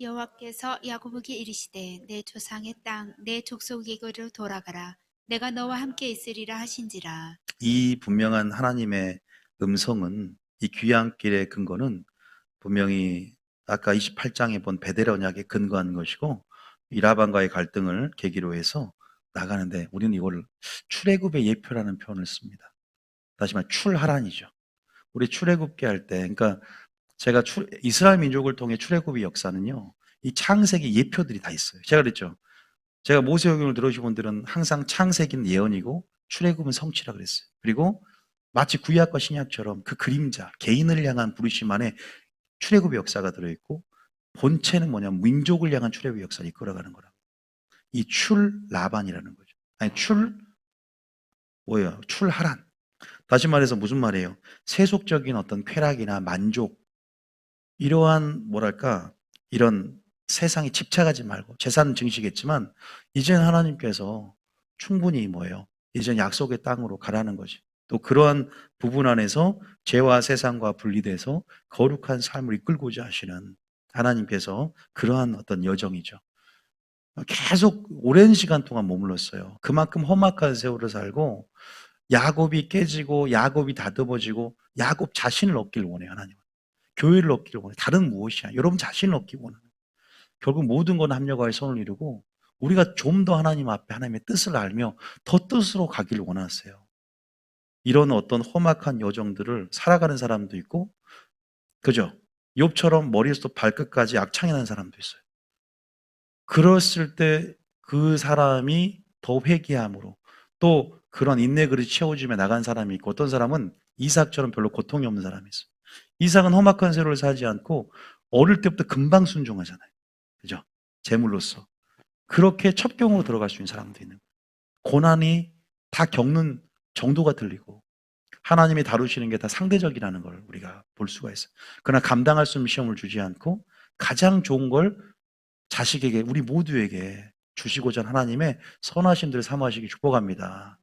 Speaker 2: 여호와께서 야곱에게 이르시되 내 조상의 땅 내 족속에게로 돌아가라. 내가 너와 함께 있으리라 하신지라.
Speaker 1: 이 분명한 하나님의 음성은 이 귀한 길의 근거는 분명히 아까 28장에 본 베델 언약에 근거한 것이고 이 라반과의 갈등을 계기로 해서 나가는데 우리는 이걸 출애굽의 예표라는 표현을 씁니다. 다시 말해 출하란이죠. 우리 출애굽기 할 때 그러니까 제가 이스라엘 민족을 통해 출애굽의 역사는요. 이 창세기 예표들이 다 있어요. 제가 그랬죠. 제가 모세오경을 들으신 분들은 항상 창세기는 예언이고 출애굽은 성취라 그랬어요. 그리고 마치 구약과 신약처럼 그 그림자, 개인을 향한 부르심 안에 출애굽의 역사가 들어있고 본체는 뭐냐면 민족을 향한 출애굽의 역사를 이끌어가는 거라. 이 출라반이라는 거죠. 아니 뭐예요? 출하란. 다시 말해서 무슨 말이에요? 세속적인 어떤 쾌락이나 만족 이러한 뭐랄까 이런 세상에 집착하지 말고 재산은 증식했지만 이제는 하나님께서 충분히 뭐예요? 이제는 약속의 땅으로 가라는 거지. 또 그러한 부분 안에서 죄와 세상과 분리돼서 거룩한 삶을 이끌고자 하시는 하나님께서 그러한 어떤 여정이죠. 계속 오랜 시간 동안 머물렀어요. 그만큼 험악한 세월을 살고 야곱이 깨지고 야곱이 다듬어지고 야곱 자신을 얻기를 원해요. 하나님은. 교회를 얻기를 원해요. 다른 무엇이야. 여러분 자신을 얻기 원하는 거예요. 결국 모든 건 합력하여 선을 이루고 우리가 좀 더 하나님 앞에 하나님의 뜻을 알며 더 뜻으로 가기를 원하세요. 이런 어떤 험악한 여정들을 살아가는 사람도 있고 그죠? 욥처럼 머리에서부터 발끝까지 악창이 나는 사람도 있어요. 그랬을 때 그 사람이 더 회개함으로 또 그런 인내 그릇이 채워지며 나간 사람이 있고 어떤 사람은 이삭처럼 별로 고통이 없는 사람이 있어요. 이삭은 험악한 세월을 살지 않고 어릴 때부터 금방 순종하잖아요. 그죠? 제물로서. 그렇게 첩경으로 들어갈 수 있는 사람도 있는 거예요. 고난이 다 겪는 정도가 틀리고 하나님이 다루시는 게 다 상대적이라는 걸 우리가 볼 수가 있어요. 그러나 감당할 수 있는 시험을 주지 않고 가장 좋은 걸 자식에게 우리 모두에게 주시고자 하는 하나님의 선하심들을 사모하시기 축복합니다.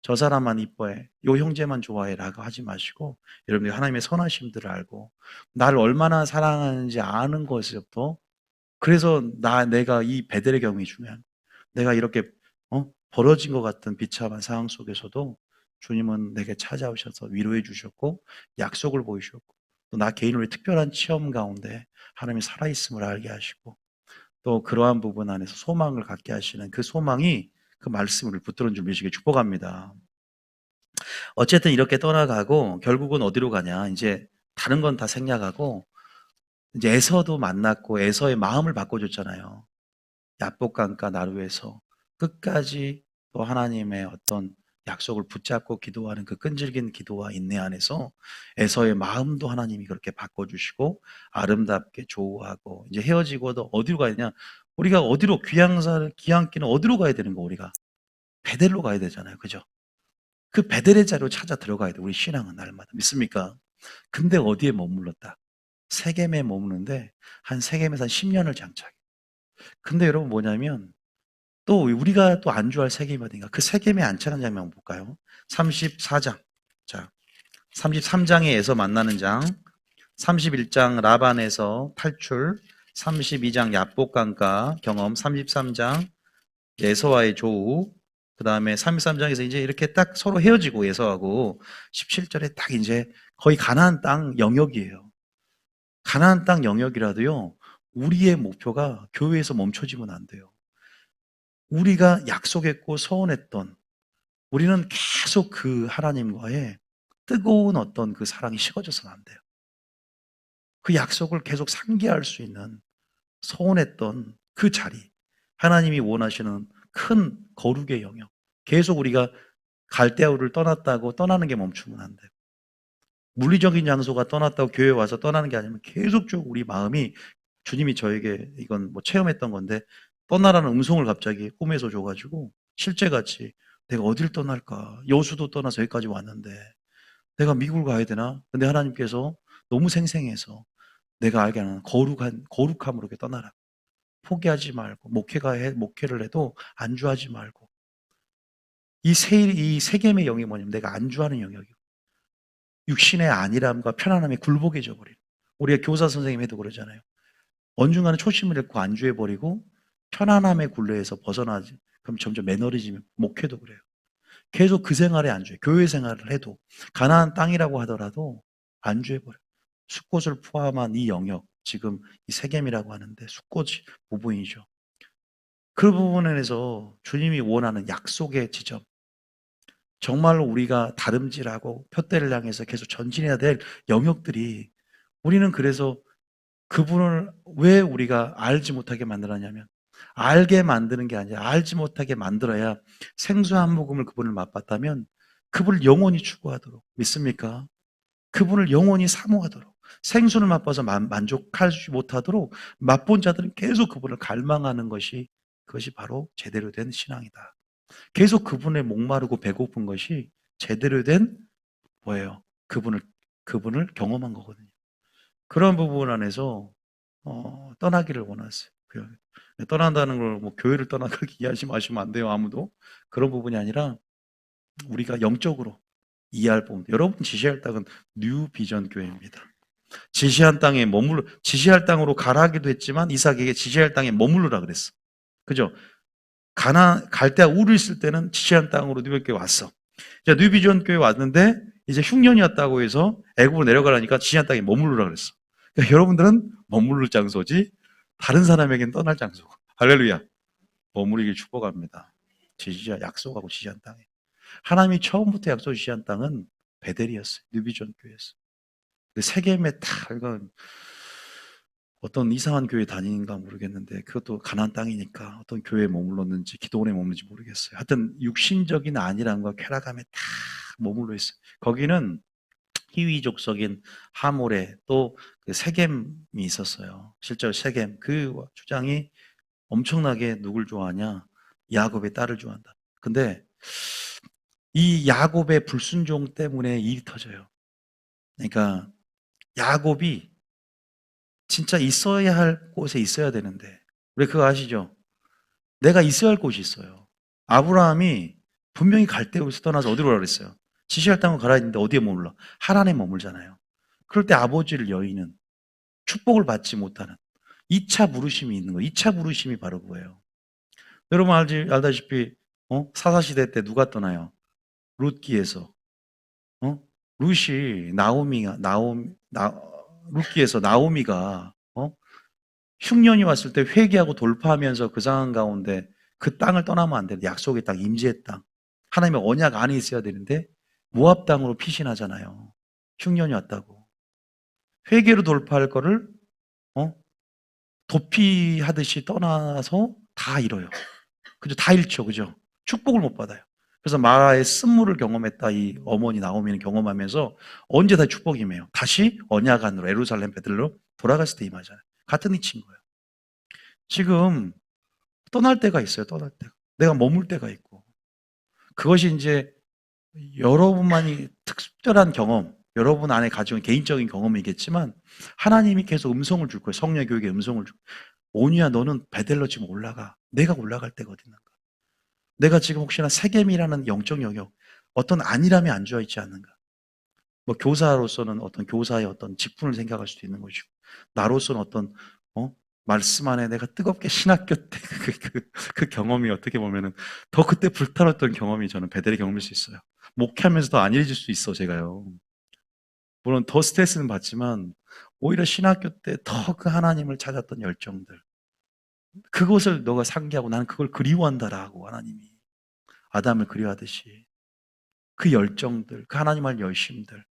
Speaker 1: 저 사람만 이뻐해, 요 형제만 좋아해 라고 하지 마시고 여러분들이 하나님의 선하심들을 알고 나를 얼마나 사랑하는지 아는 것에서부터 그래서 내가 이 베델의 경험이 중요한 내가 이렇게 벌어진 것 같은 비참한 상황 속에서도 주님은 내게 찾아오셔서 위로해 주셨고 약속을 보이셨고 또 나 개인으로의 특별한 체험 가운데 하나님이 살아있음을 알게 하시고 또 그러한 부분 안에서 소망을 갖게 하시는 그 소망이 그 말씀을 붙들은 줄 믿으시길 축복합니다. 어쨌든 이렇게 떠나가고 결국은 어디로 가냐 이제 다른 건 다 생략하고 이제 에서도 만났고 에서의 마음을 바꿔줬잖아요. 야복강가 나루에서 끝까지 또 하나님의 어떤 약속을 붙잡고 기도하는 그 끈질긴 기도와 인내 안에서 에서의 마음도 하나님이 그렇게 바꿔주시고 아름답게 조우하고 이제 헤어지고도 어디로 가야 되냐 우리가 어디로 귀향길은 어디로 가야 되는 거 우리가 베델로 가야 되잖아요. 그죠? 그 베델의 자리로 찾아 들어가야 돼. 우리 신앙은 날마다 믿습니까? 근데 어디에 머물렀다? 세겜에 머무는데 한 세겜에서 한 10년을 장착해. 근데 여러분 뭐냐면 또 우리가 또 안주할 세겜이 어딘가 그 세겜에 안착한 장면 한번 볼까요? 34장. 자, 33장에서 만나는 장, 31장 라반에서 탈출, 32장 야복강가 경험, 33장 에서와의 조우, 그 다음에 33장에서 이제 이렇게 딱 서로 헤어지고 에서하고 17절에 딱 이제 거의 가나안 땅 영역이에요. 가나안 땅 영역이라도요, 우리의 목표가 교회에서 멈춰지면 안 돼요. 우리가 약속했고 서원했던 우리는 계속 그 하나님과의 뜨거운 어떤 그 사랑이 식어져서는 안 돼요. 그 약속을 계속 상기할 수 있는 서원했던 그 자리, 하나님이 원하시는 큰 거룩의 영역, 계속 우리가 갈대아우를 떠났다고 떠나는 게 멈추면 안 돼요. 물리적인 장소가 떠났다고 교회에 와서 떠나는 게 아니면 계속적으로 우리 마음이 주님이 저에게 이건 뭐 체험했던 건데 떠나라는 음성을 갑자기 꿈에서 줘가지고 실제같이 내가 어딜 떠날까? 여수도 떠나서 여기까지 왔는데 내가 미국을 가야 되나? 근데 하나님께서 너무 생생해서 내가 알게 하는 거룩함으로 이렇게 떠나라. 포기하지 말고 목회를 해도 안주하지 말고 이 세겜의 영이 뭐냐면 내가 안주하는 영역이고 육신의 안일함과 편안함에 굴복해져 버려요. 우리가 교사 선생님 해도 그러잖아요. 언중간에 초심을 잃고 안주해 버리고 편안함의 굴레에서 벗어나지. 그럼 점점 매너리즘이 목회도 그래요. 계속 그 생활에 안주해. 교회 생활을 해도 가나안 땅이라고 하더라도 안주해 버려. 숫꽃을 포함한 이 영역, 지금 이 세겜이라고 하는데 숫꽃이 부분이죠. 그 부분에서 주님이 원하는 약속의 지점, 정말로 우리가 다름질하고 표대를 향해서 계속 전진해야 될 영역들이 우리는 그래서 그분을 왜 우리가 알지 못하게 만들었냐면 알게 만드는 게 아니라 알지 못하게 만들어야 생수 한 모금을 그분을 맛봤다면 그분을 영원히 추구하도록 믿습니까? 그분을 영원히 사모하도록 생수를 맛봐서 만족하지 못하도록 맛본 자들은 계속 그분을 갈망하는 것이 그것이 바로 제대로 된 신앙이다. 계속 그분의 목마르고 배고픈 것이 제대로 된 뭐예요? 그분을 경험한 거거든요. 그런 부분 안에서 떠나기를 원하세요. 떠난다는 걸 뭐 교회를 떠나 그렇게 이해하지 마시면 안 돼요. 아무도 그런 부분이 아니라 우리가 영적으로 이해할 부분. 여러분 지시할 땅은 뉴 비전 교회입니다. 지시한 땅에 지시할 땅으로 가라 하기도 했지만 이삭에게 지시할 땅에 머무르라 그랬어. 그죠? 갈대아 우르 있을 때는 지시한 땅으로 뉴비전교회 왔어. 자, 뉴비전교회 왔는데 이제 흉년이었다고 해서 애굽으로 내려가라니까 지시한 땅에 머무르라 그랬어. 그러니까 여러분들은 머무를 장소지 다른 사람에게는 떠날 장소고. 할렐루야. 머무르길 축복합니다. 약속하고 지시한 땅에. 하나님이 처음부터 약속 지시한 땅은 베델이었어요. 뉴비전교회였어요. 근데 세겜에 이건 어떤 이상한 교회 다니는가 모르겠는데 그것도 가나안 땅이니까 어떤 교회에 머물렀는지 기도원에 머물는지 모르겠어요. 하여튼 육신적인 안일함과 쾌락함에 다 머물러 있어요. 거기는 희위족속인 하몰에 또 그 세겜이 있었어요. 실제로 세겜 그 주장이 엄청나게 누굴 좋아하냐? 야곱의 딸을 좋아한다. 근데 이 야곱의 불순종 때문에 일이 터져요. 그러니까 야곱이 진짜 있어야 할 곳에 있어야 되는데 우리 그거 아시죠? 내가 있어야 할 곳이 있어요. 아브라함이 분명히 갈대아에서 떠나서 어디로 가라 그랬어요? 지시할 땅으로 가라 했는데 어디에 머물러? 하란에 머물잖아요. 그럴 때 아버지를 여의는 축복을 받지 못하는 2차 부르심이 있는 거예요. 2차 부르심이 바로 그거예요. 여러분 알다시피 사사시대 때 누가 떠나요? 룻기에서 룻이 룻기에서 나오미가 흉년이 왔을 때 회개하고 돌파하면서 그 상황 가운데 그 땅을 떠나면 안 되는데 약속의 땅, 임재의 땅, 하나님의 언약 안에 있어야 되는데 모압 땅으로 피신하잖아요. 흉년이 왔다고. 회개로 돌파할 거를 도피하듯이 떠나서 다 잃어요. 그죠? 다 잃죠. 그죠? 축복을 못 받아요. 그래서 마라의 쓴물을 경험했다 이 어머니 나오미는 경험하면서 언제 다 축복이매요. 다시 언약 안으로 예루살렘 베들로 돌아갔을 때 임하잖아요. 같은 이치인 거예요. 지금 떠날 때가 있어요. 떠날 때가. 내가 머물 때가 있고. 그것이 이제 여러분만이 특별한 경험, 여러분 안에 가지고 있는 개인적인 경험이겠지만 하나님이 계속 음성을 줄 거예요. 성령 교육의 음성을 줄 거예요. 오니야 너는 베델로 지금 올라가. 내가 올라갈 때가 어디 있는가. 내가 지금 혹시나 세겜이라는 영적 영역 어떤 안일함에 안주어 있지 않는가. 뭐 교사로서는 어떤 교사의 어떤 직분을 생각할 수도 있는 것이고 나로서는 어떤 말씀 안에 내가 뜨겁게 신학교 때 그 경험이 어떻게 보면은 더 그때 불타렀던 경험이 저는 베델의 경험일 수 있어요. 목회하면서 더 안일해질 수 있어 제가요. 물론 더 스트레스는 받지만 오히려 신학교 때 더 그 하나님을 찾았던 열정들 그것을 너가 상기하고 나는 그걸 그리워한다라고 하나님이 아담을 그리워하듯이 그 열정들, 그 하나님 할 열심들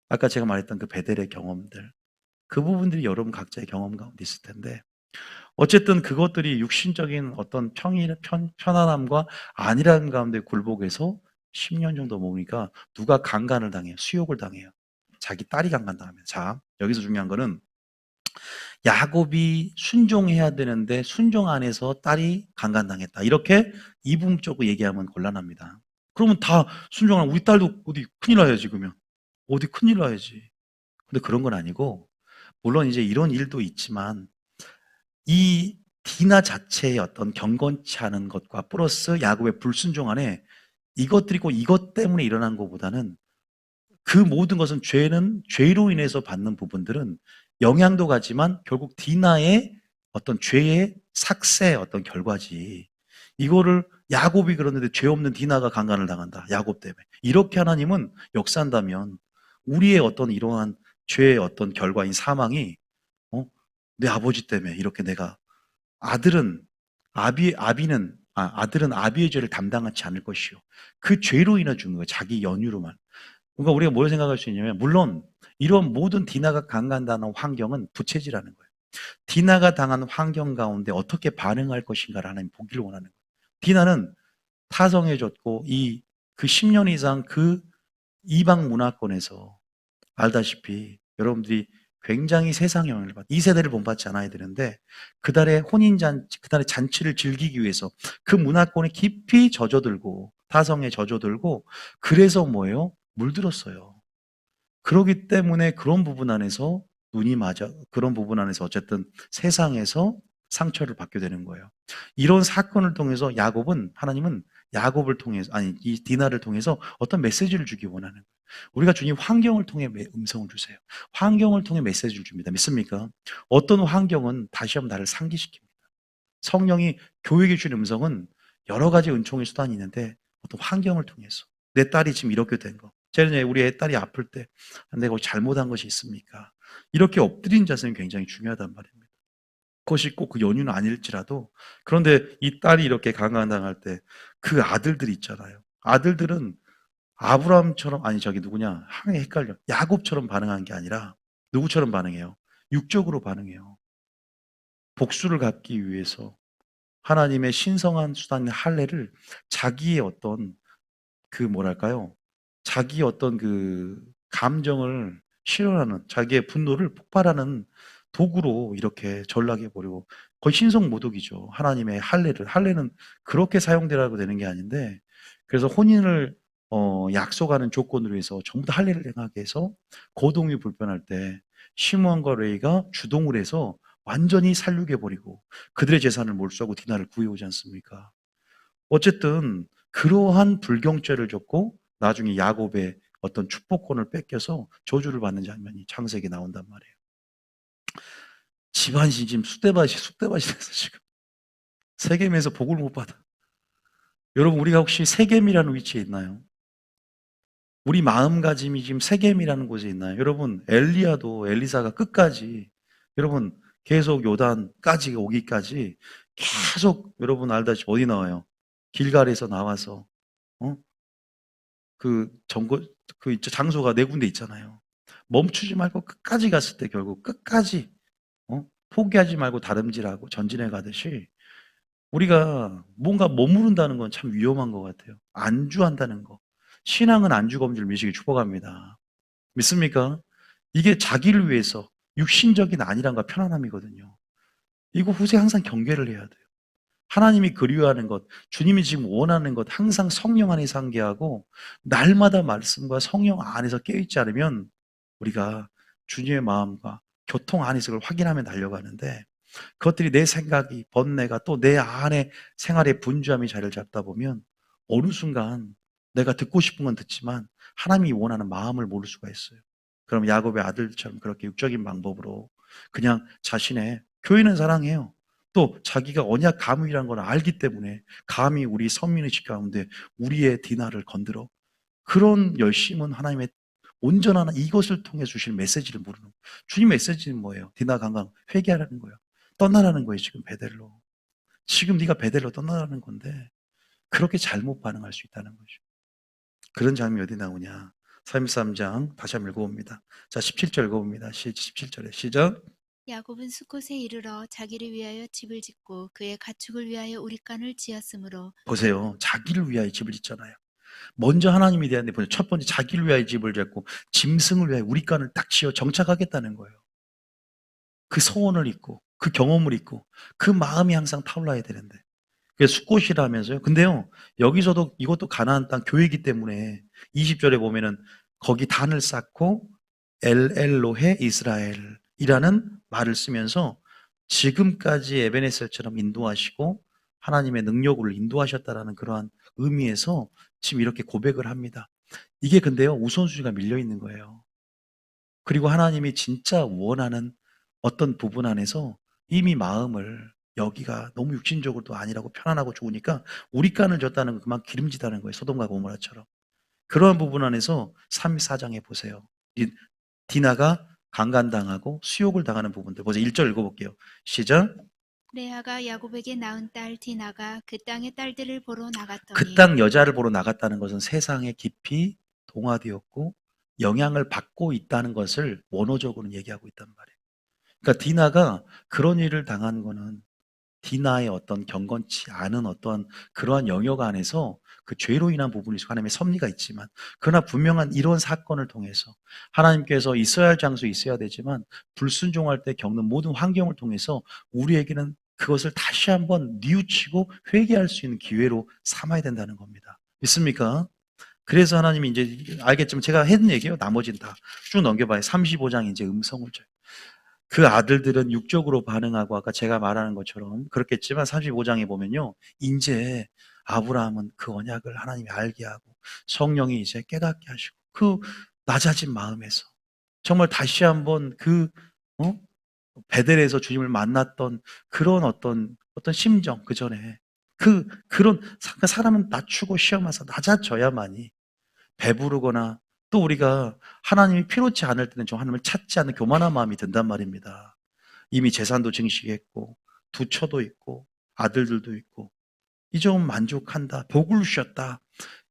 Speaker 1: 아까 제가 말했던 그 베델의 경험들 그 부분들이 여러분 각자의 경험 가운데 있을 텐데 어쨌든 그것들이 육신적인 어떤 편안함과 안일함 가운데 굴복해서 10년 정도 먹으니까 누가 강간을 당해요. 수욕을 당해요. 자기 딸이 강간당하면. 자, 여기서 중요한 거는 야곱이 순종해야 되는데 순종 안에서 딸이 강간당했다. 이렇게 이분적으로 얘기하면 곤란합니다. 그러면 다 순종하면 우리 딸도 어디 큰일 나야지 그러면. 어디 큰일 나야지. 근데 그런 건 아니고 물론 이제 이런 일도 있지만 이 디나 자체의 어떤 경건치 않은 것과 플러스 야곱의 불순종 안에 이것들이고 이것 때문에 일어난 것보다는 그 모든 것은 죄는 죄로 인해서 받는 부분들은 영향도 가지만 결국 디나의 어떤 죄의 삭세의 어떤 결과지. 이거를 야곱이 그러는데 죄 없는 디나가 강간을 당한다. 야곱 때문에. 이렇게 하나님은 역사한다면 우리의 어떤 이러한 죄의 어떤 결과인 사망이 내 아버지 때문에 이렇게 내가 아들은 아들은 아비의 죄를 담당하지 않을 것이요. 그 죄로 인해 죽는 거예요. 자기 연유로만. 그러니까 우리가 뭘 생각할 수 있냐면 물론 이런 모든 디나가 강간당한 환경은 부채질하는 거예요. 디나가 당한 환경 가운데 어떻게 반응할 것인가를 하나님 보기를 원하는 거예요. 디나는 타성해졌고 그 10년 이상 그 이방 문화권에서 알다시피 여러분들이 굉장히 세상 영향을 받, 이 세대를 본받지 않아야 되는데 그달의 잔치를 즐기기 위해서 그 문화권에 깊이 젖어들고 타성에 젖어들고 그래서 뭐예요? 물들었어요. 그러기 때문에 그런 부분 안에서 눈이 맞아 그런 부분 안에서 어쨌든 세상에서 상처를 받게 되는 거예요. 이런 사건을 통해서 하나님은 야곱을 통해서 아니 이 디나를 통해서 어떤 메시지를 주기 원하는 거예요. 우리가 주님 환경을 통해 음성을 주세요. 환경을 통해 메시지를 줍니다. 믿습니까? 어떤 환경은 다시 한번 나를 상기시킵니다. 성령이 교회에 주신 음성은 여러 가지 은총의 수단이 있는데 어떤 환경을 통해서 내 딸이 지금 이렇게 된 거. 제가 우리 애 딸이 아플 때 내가 잘못한 것이 있습니까? 이렇게 엎드린 자세는 굉장히 중요하단 말입니다. 그것이 꼭 그 연유는 아닐지라도 그런데 이 딸이 이렇게 강간당할 때 그 아들들이 있잖아요. 아들들은 아브라함처럼 아니 저기 누구냐 항상 헷갈려. 야곱처럼 반응한 게 아니라 누구처럼 반응해요? 육적으로 반응해요. 복수를 갚기 위해서 하나님의 신성한 수단인 할례를 자기의 어떤 그 뭐랄까요? 자기의 어떤 그 감정을 실현하는 자기의 분노를 폭발하는 도구로 이렇게 전락해 버리고 거의 신성모독이죠. 하나님의 할례는 그렇게 사용되라고 되는 게 아닌데 그래서 혼인을 약속하는 조건으로 해서 전부 다 할례를 행하게 해서 고동이 불편할 때 시므온과 레이가 주동을 해서 완전히 살육해 버리고 그들의 재산을 몰수하고 디나를 구해 오지 않습니까? 어쨌든 그러한 불경죄를 졌고 나중에 야곱의 어떤 축복권을 뺏겨서 저주를 받는 장면이 창세기에 나온단 말이에요. 집안이 지금 쑥대밭이 돼서 지금 세겜에서 복을 못 받아. 여러분 우리가 혹시 세겜이라는 위치에 있나요? 우리 마음가짐이 지금 세겜이라는 곳에 있나요? 여러분 엘리야도 엘리사가 끝까지 여러분 계속 요단까지 오기까지 계속 여러분 알다시피 어디 나와요? 길갈에서 나와서 어? 그 정거 그 장소가 네 군데 있잖아요. 멈추지 말고 끝까지 갔을 때 결국 끝까지 포기하지 말고 다름질하고 전진해 가듯이 우리가 뭔가 머무른다는 건 참 위험한 것 같아요. 안주한다는 거. 신앙은 안주 검주를 미시기 축복합니다. 믿습니까? 이게 자기를 위해서 육신적인 안일함과 편안함이거든요. 이거 후세 항상 경계를 해야 돼요. 하나님이 그리워하는 것, 주님이 지금 원하는 것, 항상 성령 안에 상계하고 날마다 말씀과 성령 안에서 깨어있지 않으면 우리가 주님의 마음과 교통 안에서 그걸 확인하며 달려가는데 그것들이 내 생각이, 번뇌가 또 내 안에 생활의 분주함이 자리를 잡다 보면 어느 순간 내가 듣고 싶은 건 듣지만 하나님이 원하는 마음을 모를 수가 있어요. 그럼 야곱의 아들처럼 그렇게 육적인 방법으로 그냥 자신의 교회는 사랑해요. 또 자기가 언약 가문이라는 걸 알기 때문에 감히 우리 선민의식 가운데 우리의 디나를 건드려 그런 열심은 하나님의 온전한 이것을 통해 주실 메시지를 모르는 거예요. 주님 메시지는 뭐예요? 디나 강강 회개하라는 거예요. 떠나라는 거예요. 지금 베델로. 지금 네가 베델로 떠나라는 건데 그렇게 잘못 반응할 수 있다는 거죠. 그런 장면이 어디 나오냐? 33장 다시 한번 읽어봅니다. 자 17절 읽어봅니다. 17절에 시작.
Speaker 2: 야곱은 수콧에 이르러 자기를 위하여 집을 짓고 그의 가축을 위하여 우릿간을 지었으므로
Speaker 1: 보세요. 자기를 위하여 집을 짓잖아요. 먼저 하나님에 대한 첫 번째 자기를 위하여 집을 짓고 짐승을 위하여 우리 간을 딱 지어 정착하겠다는 거예요. 그 소원을 잊고 그 경험을 잊고 그 마음이 항상 타올라야 되는데 그게 숫곳이라면서요. 근데요, 여기서도 이것도 가나안 땅 교회이기 때문에 20절에 보면은 거기 단을 쌓고 엘엘로헤 이스라엘이라는 말을 쓰면서 지금까지 에베네셀처럼 인도하시고 하나님의 능력으로 인도하셨다라는 그러한 의미에서 지금 이렇게 고백을 합니다. 이게 근데요, 우선순위가 밀려 있는 거예요. 그리고 하나님이 진짜 원하는 어떤 부분 안에서 이미 마음을 여기가 너무 육신적으로도 아니라고 편안하고 좋으니까 우리 깐을 줬다는 건 그만 기름지다는 거예요. 소돔과 고모라처럼. 그러한 부분 안에서 34장에 보세요. 디나가 강간당하고 수욕을 당하는 부분들. 보세요. 1절 읽어볼게요. 시작.
Speaker 2: 레아가 야곱에게 낳은 딸 디나가 그 땅의 딸들을 보러
Speaker 1: 그
Speaker 2: 나갔더니
Speaker 1: 땅 여자를 보러 나갔다는 것은 세상에 깊이 동화되었고 영향을 받고 있다는 것을 원어적으로는 얘기하고 있단 말이에요. 그러니까 디나가 그런 일을 당한 거는 디나의 어떤 경건치 않은 어떠한 그러한 영역 안에서 그 죄로 인한 부분이 있고 하나님의 섭리가 있지만 그러나 분명한 이런 사건을 통해서 하나님께서 있어야 할 장소에 있어야 되지만 불순종할 때 겪는 모든 환경을 통해서 우리에게는 그것을 다시 한번 뉘우치고 회개할 수 있는 기회로 삼아야 된다는 겁니다. 믿습니까? 그래서 하나님이 이제 알겠지만 제가 했는 얘기예요. 나머지는 다 쭉 넘겨봐요. 35장 이제 음성을 줘요. 그 아들들은 육적으로 반응하고 아까 제가 말하는 것처럼 그렇겠지만 35장에 보면요. 이제 아브라함은 그 언약을 하나님이 알게 하고 성령이 이제 깨닫게 하시고 그 낮아진 마음에서 정말 다시 한번 그 어? 베델에서 주님을 만났던 그런 어떤 심정 그 전에 그런 사람은 낮추고 시험하서 낮아져야만이 배부르거나 또 우리가 하나님이 필요치 않을 때는 좀 하나님을 찾지 않는 교만한 마음이 든단 말입니다. 이미 재산도 증식했고 두 처도 있고 아들들도 있고 이제 좀 만족한다. 복을 주셨다.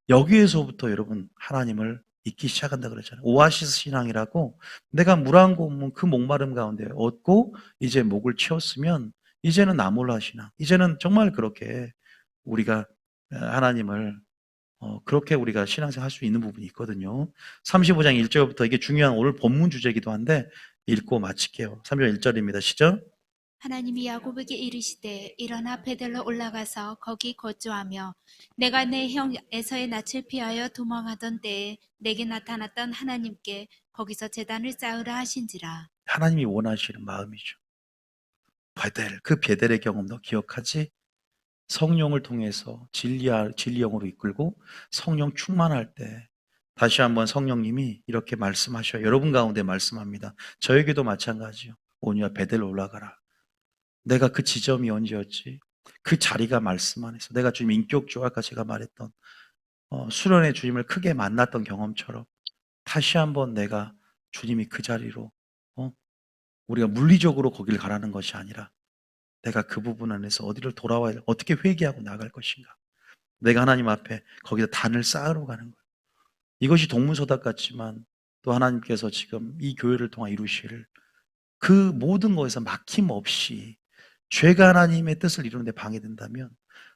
Speaker 1: 여기에서부터 여러분 하나님을 잊기 시작한다 그랬잖아요. 오아시스 신앙이라고 내가 물 한 고문 그 목마름 가운데 얻고 이제 목을 채웠으면 이제는 나몰라 신앙. 이제는 정말 그렇게 우리가 하나님을 그렇게 우리가 신앙생활 할 수 있는 부분이 있거든요. 35장 1절부터 이게 중요한 오늘 본문 주제이기도 한데 읽고 마칠게요. 3절 1절입니다. 시작.
Speaker 2: 하나님이 야곱에게 이르시되 일어나 베델로 올라가서 거기 거주하며 내가 내 형 에서의 낯을 피하여 도망하던 때에 내게 나타났던 하나님께 거기서 제단을 쌓으라 하신지라.
Speaker 1: 하나님이 원하시는 마음이죠. 그 베델의 경험 너 기억하지? 성령을 통해서 진리영으로 이끌고 성령 충만할 때 다시 한번 성령님이 이렇게 말씀하셔요. 여러분 가운데 말씀합니다. 저에게도 마찬가지요. 오니와 베델로 올라가라. 내가 그 지점이 언제였지? 그 자리가 말씀 안에서 내가 주님 인격적으로 아까 제가 말했던 수련의 주님을 크게 만났던 경험처럼 다시 한번 내가 주님이 그 자리로 우리가 물리적으로 거기를 가라는 것이 아니라 내가 그 부분 안에서 어디를 돌아와야 어떻게 회개하고 나갈 것인가. 내가 하나님 앞에 거기다 단을 쌓으러 가는 거예요. 이것이 동문서답 같지만 또 하나님께서 지금 이 교회를 통해 이루실 그 모든 것에서 막힘없이 죄가 하나님의 뜻을 이루는 데 방해된다면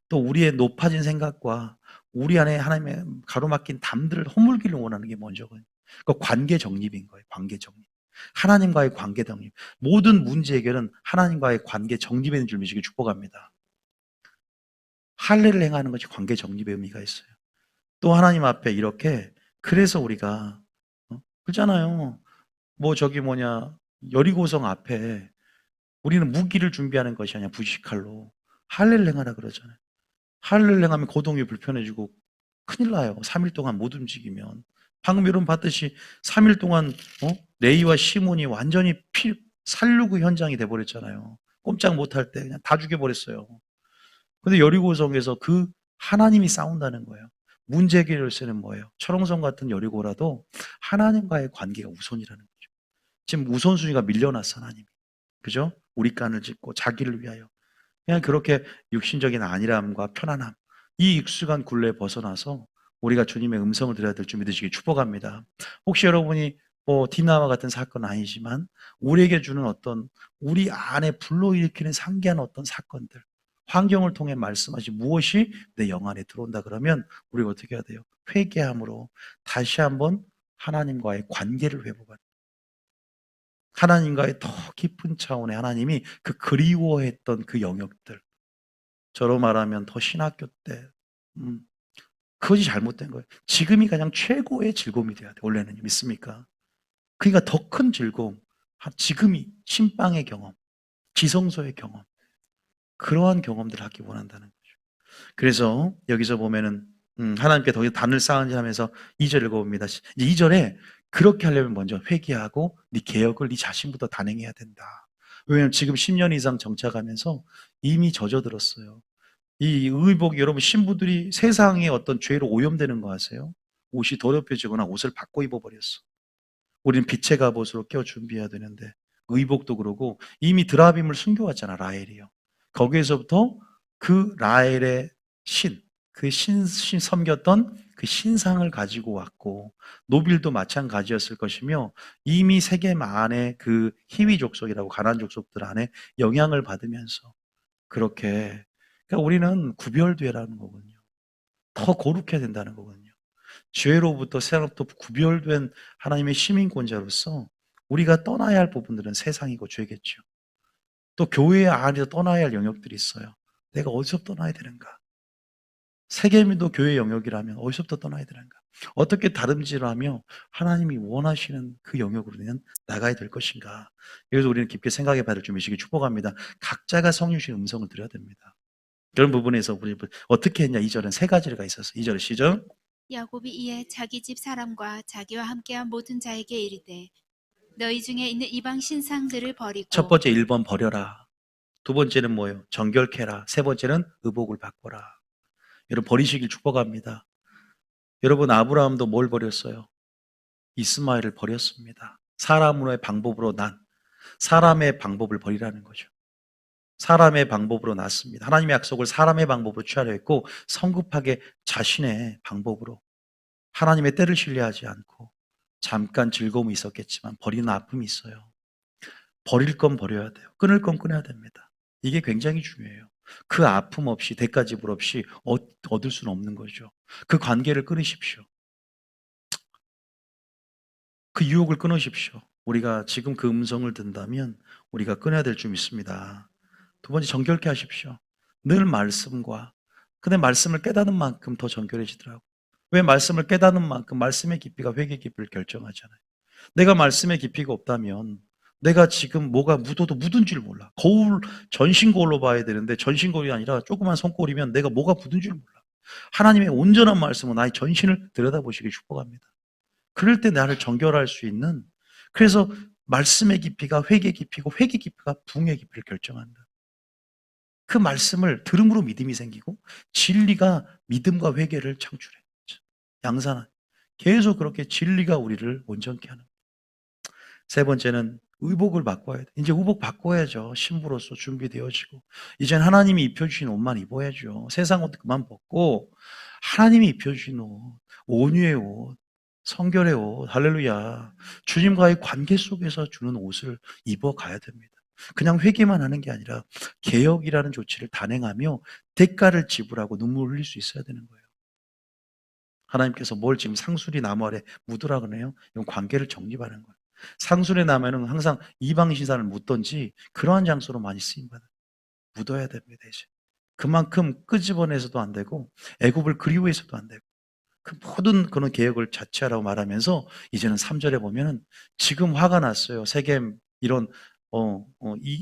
Speaker 1: 또 우리의 높아진 생각과 우리 안에 하나님의 가로막힌 담들을 허물기를 원하는 게 먼저거든요. 그 관계 정립인 거예요. 관계 정립. 하나님과의 관계 정립. 모든 문제 해결은 하나님과의 관계 정립에 있는 줄 믿으시길 축복합니다. 할례를 행하는 것이 관계 정립의 의미가 있어요. 또 하나님 앞에 이렇게 그래서 우리가 그렇잖아요. 여리고성 앞에 우리는 무기를 준비하는 것이 아니라 부시칼로 할례를 행하라 그러잖아요. 할례를 행하면 고동이 불편해지고 큰일 나요. 3일 동안 못 움직이면. 방금 여러분 봤듯이 3일 동안 레이와 시몬이 완전히 살루구 현장이 돼버렸잖아요. 꼼짝 못할 때 그냥 다 죽여버렸어요. 근데 여리고성에서 그 하나님이 싸운다는 거예요. 문제 해결을 쓰는 뭐예요? 철옹성 같은 여리고라도 하나님과의 관계가 우선이라는 거죠. 지금 우선순위가 밀려났어, 하나님이. 그죠? 우리 깐을 짚고 자기를 위하여. 그냥 그렇게 육신적인 안일함과 편안함, 이 익숙한 굴레에 벗어나서 우리가 주님의 음성을 들어야 될 줄 믿으시길 축복합니다. 혹시 여러분이 디나와 같은 사건은 아니지만 우리에게 주는 어떤 우리 안에 불러일으키는 상기한 어떤 사건들, 환경을 통해 말씀하신 무엇이 내 영 안에 들어온다 그러면 우리가 어떻게 해야 돼요? 회개함으로 다시 한번 하나님과의 관계를 회복하는, 하나님과의 더 깊은 차원의 하나님이 그 그리워했던 그 영역들, 저로 말하면 더 신학교 때 그것이 잘못된 거예요. 지금이 가장 최고의 즐거움이 돼야 돼. 원래는 믿습니까? 그러니까 더 큰 즐거움, 지금이 신방의 경험, 지성소의 경험, 그러한 경험들을 하기 원한다는 거죠. 그래서 여기서 보면은 하나님께 더 단을 쌓은지 하면서 2절 읽어봅니다. 이제 2절에 그렇게 하려면 먼저 회개하고 네 개혁을 네 자신부터 단행해야 된다. 왜냐하면 지금 10년 이상 정착하면서 이미 젖어들었어요. 이 의복, 여러분 신부들이 세상의 어떤 죄로 오염되는 거 아세요? 옷이 더럽혀지거나 옷을 바꿔 입어버렸어. 우리는 빛의 갑옷으로 껴 준비해야 되는데 의복도 그러고 이미 드라빔을 숨겨왔잖아, 라헬이요. 거기에서부터 그 라헬의 그 섬겼던 그 신상을 가지고 왔고, 노빌도 마찬가지였을 것이며 이미 세겜 안에 그 히위 족속이라고 가나안 족속들 안에 영향을 받으면서 그렇게, 그러니까 우리는 구별되라는 거거든요. 더 거룩해야 된다는 거거든요. 죄로부터 세상로부터 구별된 하나님의 시민권자로서 우리가 떠나야 할 부분들은 세상이고 죄겠죠. 또 교회 안에서 떠나야 할 영역들이 있어요. 내가 어디서 떠나야 되는가? 세계민도 교회 영역이라면 어디서부터 떠나야 되는가? 어떻게 다름질하며 하나님이 원하시는 그 영역으로 나가야 될 것인가? 그래서 우리는 깊게 생각해 봐야 될 준비시기 축복합니다. 각자가 성령 주신 음성을 들어야 됩니다. 그런 부분에서 우리 어떻게 했냐? 2절은 세 가지가 있었어요. 2절 시작.
Speaker 2: 야곱이 이에 자기 집 사람과 자기와 함께한 모든 자에게 이르되 너희 중에 있는 이방 신상들을 버리고,
Speaker 1: 첫 번째 1번 버려라. 두 번째는 뭐예요? 정결케라. 세 번째는 의복을 바꿔라. 여러분 버리시길 축복합니다. 여러분 아브라함도 뭘 버렸어요? 이스마엘을 버렸습니다. 사람의 방법으로 난 사람의 방법을 버리라는 거죠. 사람의 방법으로 났습니다. 하나님의 약속을 사람의 방법으로 취하려 했고 성급하게 자신의 방법으로 하나님의 때를 신뢰하지 않고 잠깐 즐거움이 있었겠지만 버리는 아픔이 있어요. 버릴 건 버려야 돼요. 끊을 건 끊어야 됩니다. 이게 굉장히 중요해요. 그 아픔 없이 대가 지불 없이 얻을 수는 없는 거죠. 그 관계를 끊으십시오. 그 유혹을 끊으십시오. 우리가 지금 그 음성을 든다면 우리가 끊어야 될 줄 믿습니다. 두 번째 정결케 하십시오. 늘 말씀과 근데 말씀을 깨닫는 만큼 더 정결해지더라고. 왜 말씀을 깨닫는 만큼 말씀의 깊이가 회개 깊이를 결정하잖아요. 내가 말씀의 깊이가 없다면 내가 지금 뭐가 묻어도 묻은 줄 몰라. 거울, 전신거울로 봐야 되는데 전신거울이 아니라 조그만 손거울이면 내가 뭐가 묻은 줄 몰라. 하나님의 온전한 말씀은 나의 전신을 들여다보시길 축복합니다. 그럴 때 나를 정결할 수 있는, 그래서 말씀의 깊이가 회개 깊이고 회개 깊이가 부흥의 깊이를 결정한다. 그 말씀을 들음으로 믿음이 생기고 진리가 믿음과 회개를 창출해. 양산한. 계속 그렇게 진리가 우리를 온전케 하는. 세 번째는 의복을 바꿔야 돼. 이제 의복 바꿔야죠. 신부로서 준비되어지고. 이젠 하나님이 입혀주신 옷만 입어야죠. 세상 옷 그만 벗고 하나님이 입혀주신 옷, 온유의 옷, 성결의 옷, 할렐루야. 주님과의 관계 속에서 주는 옷을 입어가야 됩니다. 그냥 회개만 하는 게 아니라 개혁이라는 조치를 단행하며 대가를 지불하고 눈물을 흘릴 수 있어야 되는 거예요. 하나님께서 뭘 지금 상수리 나무 아래 묻으라 그러네요. 이건 관계를 정립하는 거예요. 상수리 나무는 항상 이방 신상을 묻던지 그러한 장소로 많이 쓰임받아요. 묻어야 됩니다. 이제. 그만큼 끄집어내서도 안 되고 애굽을 그리워해서도 안 되고 그 모든 그런 개혁을 자체하라고 말하면서 이제는 3절에 보면은 지금 화가 났어요. 세겜 이런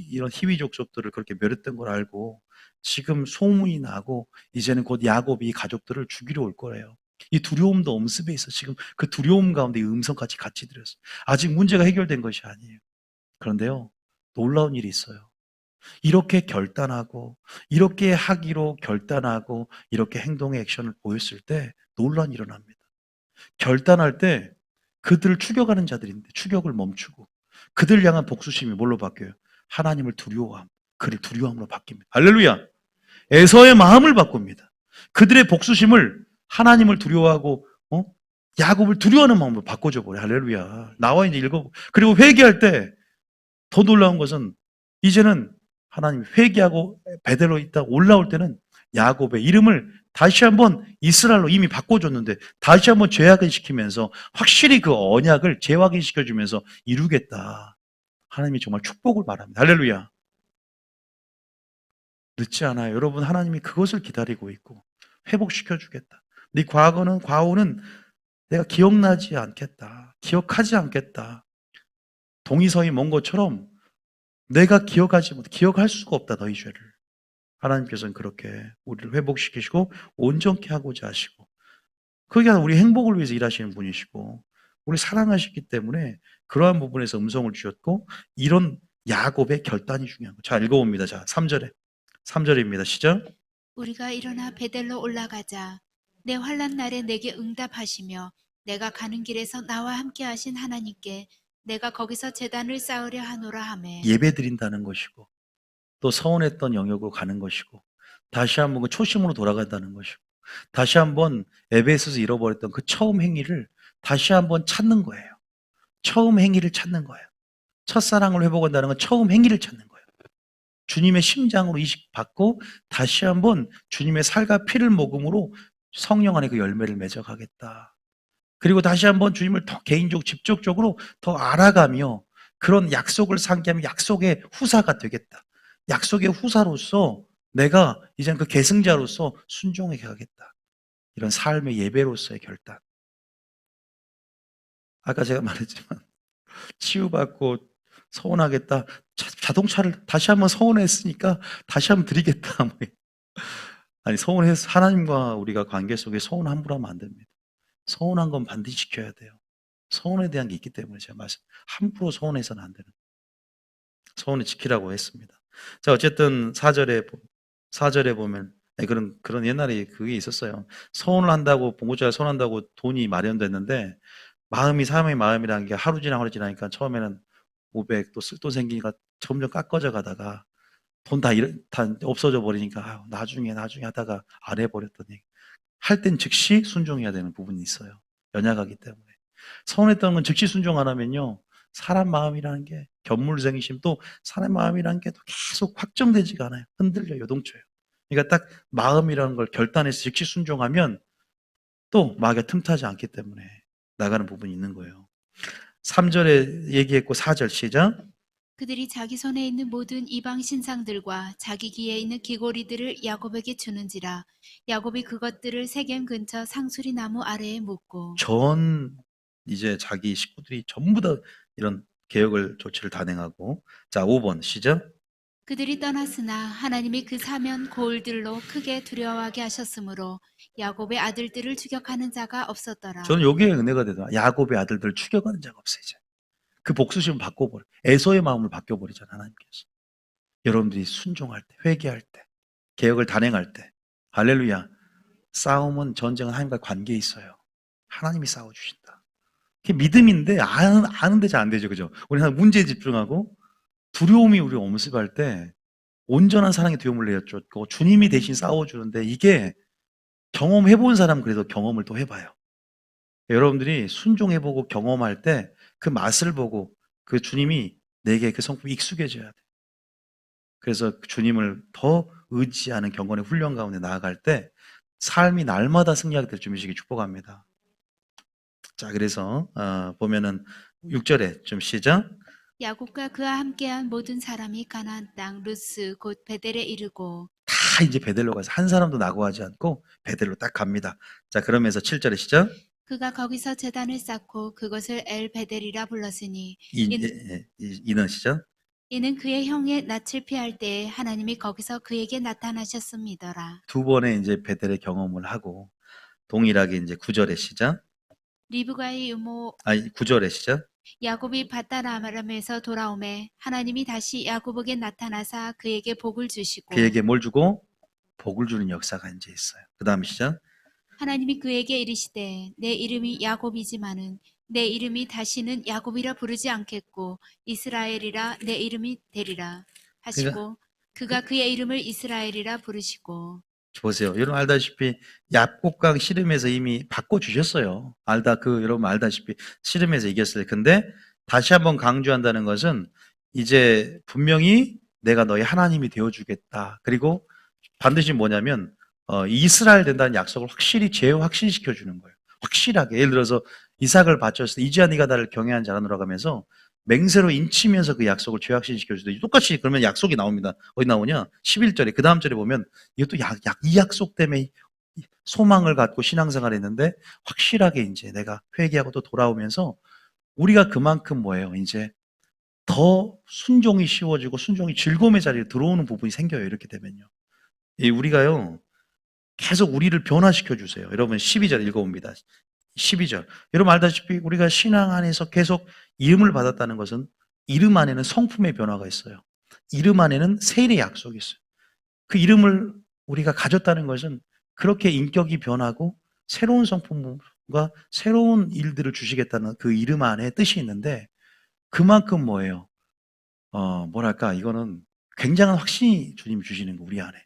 Speaker 1: 이런 희위 족속들을 그렇게 멸했던 걸 알고 지금 소문이 나고 이제는 곧 야곱이 가족들을 죽이러 올 거래요. 이 두려움도 엄습해 있어. 지금 그 두려움 가운데 이 음성까지 같이 들었어요. 아직 문제가 해결된 것이 아니에요. 그런데요, 놀라운 일이 있어요. 이렇게 결단하고 이렇게 하기로 결단하고 이렇게 행동의 액션을 보였을 때 놀란 일이 일어납니다. 결단할 때 그들을 추격하는 자들인데 추격을 멈추고 그들 향한 복수심이 뭘로 바뀌어요? 하나님을 두려워함, 그를 두려움으로 바뀝니다. 할렐루야. 에서의 마음을 바꿉니다. 그들의 복수심을 하나님을 두려워하고 야곱을 두려워하는 마음으로 바꿔줘 버려. 할렐루야. 나와 이제 읽어. 그리고 회개할 때 더 놀라운 것은 이제는 하나님이 회개하고 베델로 있다 올라올 때는 야곱의 이름을 다시 한번 이스라엘로 이미 바꿔줬는데 다시 한번 재확인시키면서 확실히 그 언약을 재확인시켜주면서 이루겠다. 하나님이 정말 축복을 바랍니다. 할렐루야. 늦지 않아요. 여러분, 하나님이 그것을 기다리고 있고 회복시켜주겠다. 네 과거는 내가 기억나지 않겠다. 기억하지 않겠다. 동의서에 먼 것처럼 내가 기억할 수가 없다. 너희 죄를. 하나님께서는 그렇게 우리를 회복시키시고 온전케 하고자 하시고 그게 아니라 우리 행복을 위해서 일하시는 분이시고 우리 사랑하시기 때문에 그러한 부분에서 음성을 주셨고 이런 야곱의 결단이 중요한 거예요. 자, 읽어봅니다. 자, 3절입니다. 시작.
Speaker 2: 우리가 일어나 베델로 올라가자. 내 환난 날에 내게 응답하시며 내가 가는 길에서 나와 함께 하신 하나님께 내가 거기서 제단을 쌓으려 하노라 하매.
Speaker 1: 예배 드린다는 것이고 또 서원했던 영역으로 가는 것이고 다시 한번 그 초심으로 돌아간다는 것이고 다시 한번 에베소에서 잃어버렸던 그 처음 행위를 다시 한번 찾는 거예요. 처음 행위를 찾는 거예요. 첫사랑을 회복한다는 건 처음 행위를 찾는 거예요. 주님의 심장으로 이식받고 다시 한번 주님의 살과 피를 먹음으로 성령 안에 그 열매를 맺어가겠다. 그리고 다시 한번 주님을 더 개인적으로 직접적으로 더 알아가며 그런 약속을 상기하며 약속의 후사가 되겠다. 약속의 후사로서 내가 이젠 그 계승자로서 순종해 가겠다. 이런 삶의 예배로서의 결단. 아까 제가 말했지만 치유받고 서원하겠다. 자동차를 다시 한번 서원했으니까 다시 한번 드리겠다. 아니, 서원해서 하나님과 우리가 관계 속에 서원 함부로 하면 안 됩니다. 서원한 건 반드시 지켜야 돼요. 서원에 대한 게 있기 때문에 제가 함부로 서원해서는 안 되는 거예요. 서원을 지키라고 했습니다. 자, 어쨌든 4절에 보면 그런 옛날에 그게 있었어요. 서원을 한다고 봉고차를 서원한다고 돈이 마련됐는데 사람의 마음이라는 게 하루 지나니까 처음에는 500 또 쓸 돈 생기니까 점점 깎아져 가다가 돈 다 없어져 버리니까 나중에 하다가 안 해버렸더니 할 땐 즉시 순종해야 되는 부분이 있어요. 연약하기 때문에. 서운했던 건 즉시 순종 안 하면요. 사람 마음이라는 게 견물생심 또 사람 마음이라는 게 또 계속 확정되지가 않아요. 흔들려 요동쳐요. 그러니까 딱 마음이라는 걸 결단해서 즉시 순종하면 또 마귀가 틈타지 않기 때문에 나가는 부분이 있는 거예요. 3절에 얘기했고 4절 시작.
Speaker 2: 그들이 자기 손에 있는 모든 이방 신상들과 자기 귀에 있는 귀고리들을 야곱에게 주는지라 야곱이 그것들을 세겜 근처 상수리 나무 아래에 묻고
Speaker 1: 이제 자기 식구들이 전부 다 이런 개혁을 조치를 단행하고 자 5번 시작.
Speaker 2: 그들이 떠났으나 하나님이 그 사면 고을들로 크게 두려워하게 하셨으므로 야곱의 아들들을 추격하는 자가 없었더라.
Speaker 1: 저는 여기에 은혜가 되더라. 야곱의 아들들을 추격하는 자가 없어요. 이제. 그 복수심을 바꿔버려. 에서의 마음을 바뀌어버리잖아 하나님께서. 여러분들이 순종할 때, 회개할 때, 개혁을 단행할 때 할렐루야. 싸움은 전쟁은 하나님과 관계에 있어요. 하나님이 싸워주신다. 그게 믿음인데 아는데 잘 안 되죠. 그죠? 우리는 문제에 집중하고 두려움이 우리 엄습할 때 온전한 사랑의 두려움을 내어줬고 주님이 대신 싸워주는데 이게 경험해본 사람은 그래도 경험을 또 해봐요. 여러분들이 순종해보고 경험할 때 그 맛을 보고 그 주님이 내게 그 성품이 익숙해져야 돼. 그래서 주님을 더 의지하는 경건의 훈련 가운데 나아갈 때 삶이 날마다 승리하게 될 준비시기 축복합니다. 자, 그래서 보면은 6절에 좀 시작.
Speaker 2: 야곱과 그와 함께한 모든 사람이 가나안 땅 루스 곧 베델에 이르고
Speaker 1: 다 이제 베델로 가서 한 사람도 나고하지 않고 베델로 딱 갑니다. 자, 그러면서 7절에 시작.
Speaker 2: 그가 거기서 제단을 쌓고 그것을 엘 베델이라 불렀으니
Speaker 1: 이는 시작.
Speaker 2: 이는 그의 형의 낯을 피할 때에 하나님이 거기서 그에게 나타나셨음이더라.
Speaker 1: 두 번의 이제 베델의 경험을 하고 동일하게 이제 9절에 시작.
Speaker 2: 리브가의 유모
Speaker 1: 9절에 시작.
Speaker 2: 야곱이 바다라마람에서 돌아오매 하나님이 다시 야곱에게 나타나사 그에게 복을 주시고
Speaker 1: 그에게 뭘 주고? 복을 주는 역사가 이제 있어요. 그 다음 시작.
Speaker 2: 하나님이 그에게 이르시되 내 이름이 야곱이지만은 내 이름이 다시는 야곱이라 부르지 않겠고 이스라엘이라 내 이름이 되리라 하시고 그가 그의 이름을 이스라엘이라 부르시고
Speaker 1: 보세요. 여러분 알다시피 얍곡강 씨름에서 이미 바꿔주셨어요. 여러분 알다시피 씨름에서 이겼어요. 근데 다시 한번 강조한다는 것은 이제 분명히 내가 너의 하나님이 되어주겠다. 그리고 반드시 뭐냐면 이스라엘 된다는 약속을 확실히 재확신시켜 주는 거예요. 확실하게. 예를 들어서 이삭을 바쳤을 때 이제야 네가 나를 경외한 자라노라 하면서 맹세로 인치면서 그 약속을 재확신시켜 주듯이 똑같이 그러면 약속이 나옵니다. 어디 나오냐? 11절에 그 다음 절에 보면 이것도 이 약속 때문에 소망을 갖고 신앙생활을 했는데 확실하게 이제 내가 회개하고 또 돌아오면서 우리가 그만큼 뭐예요? 이제 더 순종이 쉬워지고 순종이 즐거움의 자리에 들어오는 부분이 생겨요. 이렇게 되면요. 우리가요, 계속 우리를 변화시켜 주세요. 여러분 12절 읽어봅니다. 12절. 여러분 알다시피 우리가 신앙 안에서 계속 이름을 받았다는 것은 이름 안에는 성품의 변화가 있어요. 이름 안에는 세일의 약속이 있어요. 그 이름을 우리가 가졌다는 것은 그렇게 인격이 변하고 새로운 성품과 새로운 일들을 주시겠다는 그 이름 안에 뜻이 있는데 그만큼 뭐예요? 뭐랄까, 이거는 굉장한 확신이 주님이 주시는 거, 우리 안에.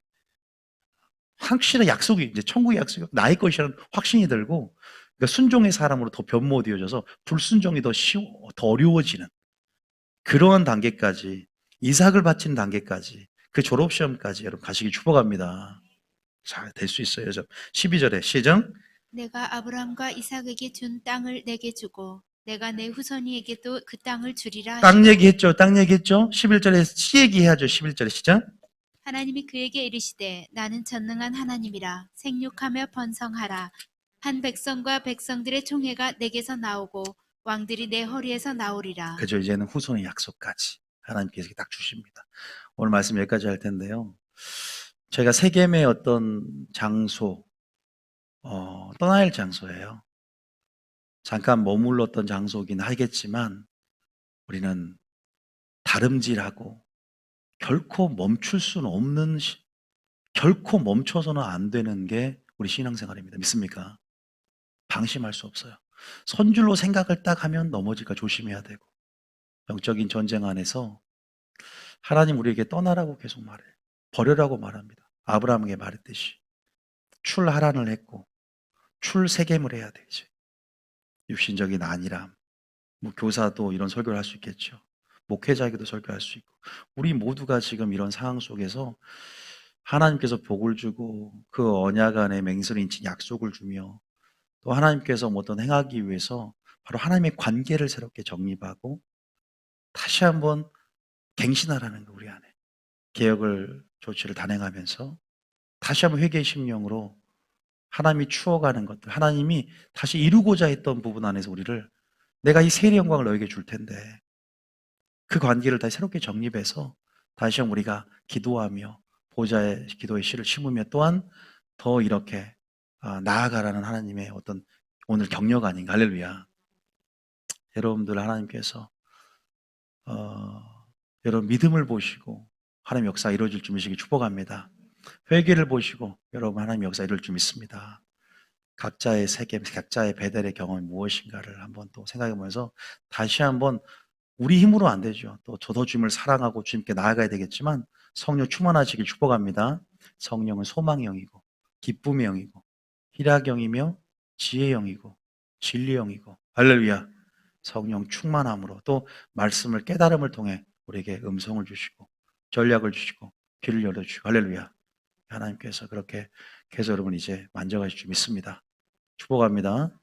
Speaker 1: 확실한 약속이, 이제 천국의 약속이 나의 것이라는 확신이 들고, 그러니까 순종의 사람으로 더 변모되어져서 불순종이 더 어려워지는 그러한 단계까지, 이삭을 바친 단계까지, 그 졸업시험까지 여러분 가시기 축복합니다. 잘 될 수 있어요. 12절에 시작.
Speaker 2: 내가 아브라함과 이삭에게 준 땅을 내게 주고 내가 내 후손이에게도 그 땅을 주리라
Speaker 1: 땅
Speaker 2: 하시고
Speaker 1: 얘기했죠. 땅 얘기했죠. 11절에 씨 얘기해야죠. 11절에 시작.
Speaker 2: 하나님이 그에게 이르시되 나는 전능한 하나님이라 생육하며 번성하라 한 백성과 백성들의 총회가 내게서 나오고 왕들이 내 허리에서 나오리라.
Speaker 1: 그죠. 이제는 후손의 약속까지 하나님께서 딱 주십니다. 오늘 말씀 여기까지 할 텐데요. 제가 세겜의 어떤 장소, 떠나야 할 장소예요. 잠깐 머물렀던 장소긴 하겠지만 우리는 다름질하고 결코 멈출 수는 없는, 결코 멈춰서는 안 되는 게 우리 신앙생활입니다. 믿습니까? 방심할 수 없어요. 선줄로 생각을 딱 하면 넘어질까 조심해야 되고, 영적인 전쟁 안에서 하나님 우리에게 떠나라고 계속 말해요. 버려라고 말합니다. 아브라함에게 말했듯이 출하란을 했고 출세겜을 해야 되지. 육신적인 안일함, 뭐 교사도 이런 설교를 할 수 있겠죠. 목회자에게도 설교할 수 있고 우리 모두가 지금 이런 상황 속에서 하나님께서 복을 주고 그 언약 안에 맹세를 인친 약속을 주며 또 하나님께서 어떤 행하기 위해서 바로 하나님의 관계를 새롭게 정립하고 다시 한번 갱신하라는 거 우리 안에 개혁을 조치를 단행하면서 다시 한번 회개의 심령으로 하나님이 추워가는 것들 하나님이 다시 이루고자 했던 부분 안에서 우리를 내가 이 세례 영광을 너에게 줄 텐데 그 관계를 다시 새롭게 정립해서 다시 한번 우리가 기도하며 보좌의 기도의 씨를 심으며 또한 더 이렇게 나아가라는 하나님의 어떤 오늘 격려가 아닌가. 할렐루야. 여러분들 하나님께서 여러분 믿음을 보시고 하나님 역사 이루어질 줄 믿으시기 축복합니다. 회개를 보시고 여러분 하나님 역사 이룰 줄 믿습니다. 각자의 세계, 각자의 베델의 경험이 무엇인가를 한번 또 생각해 보면서 다시 한번 우리 힘으로 안 되죠. 또 저도 주님을 사랑하고 주님께 나아가야 되겠지만 성령 충만하시길 축복합니다. 성령은 소망의 영이고 기쁨의 영이고 희락의 영이며 지혜의 영이고 진리의 영이고 할렐루야. 성령 충만함으로 또 말씀을 깨달음을 통해 우리에게 음성을 주시고 전략을 주시고 길을 열어주시고 할렐루야. 하나님께서 그렇게 계속 여러분 이제 만져가실 줄 믿습니다. 축복합니다.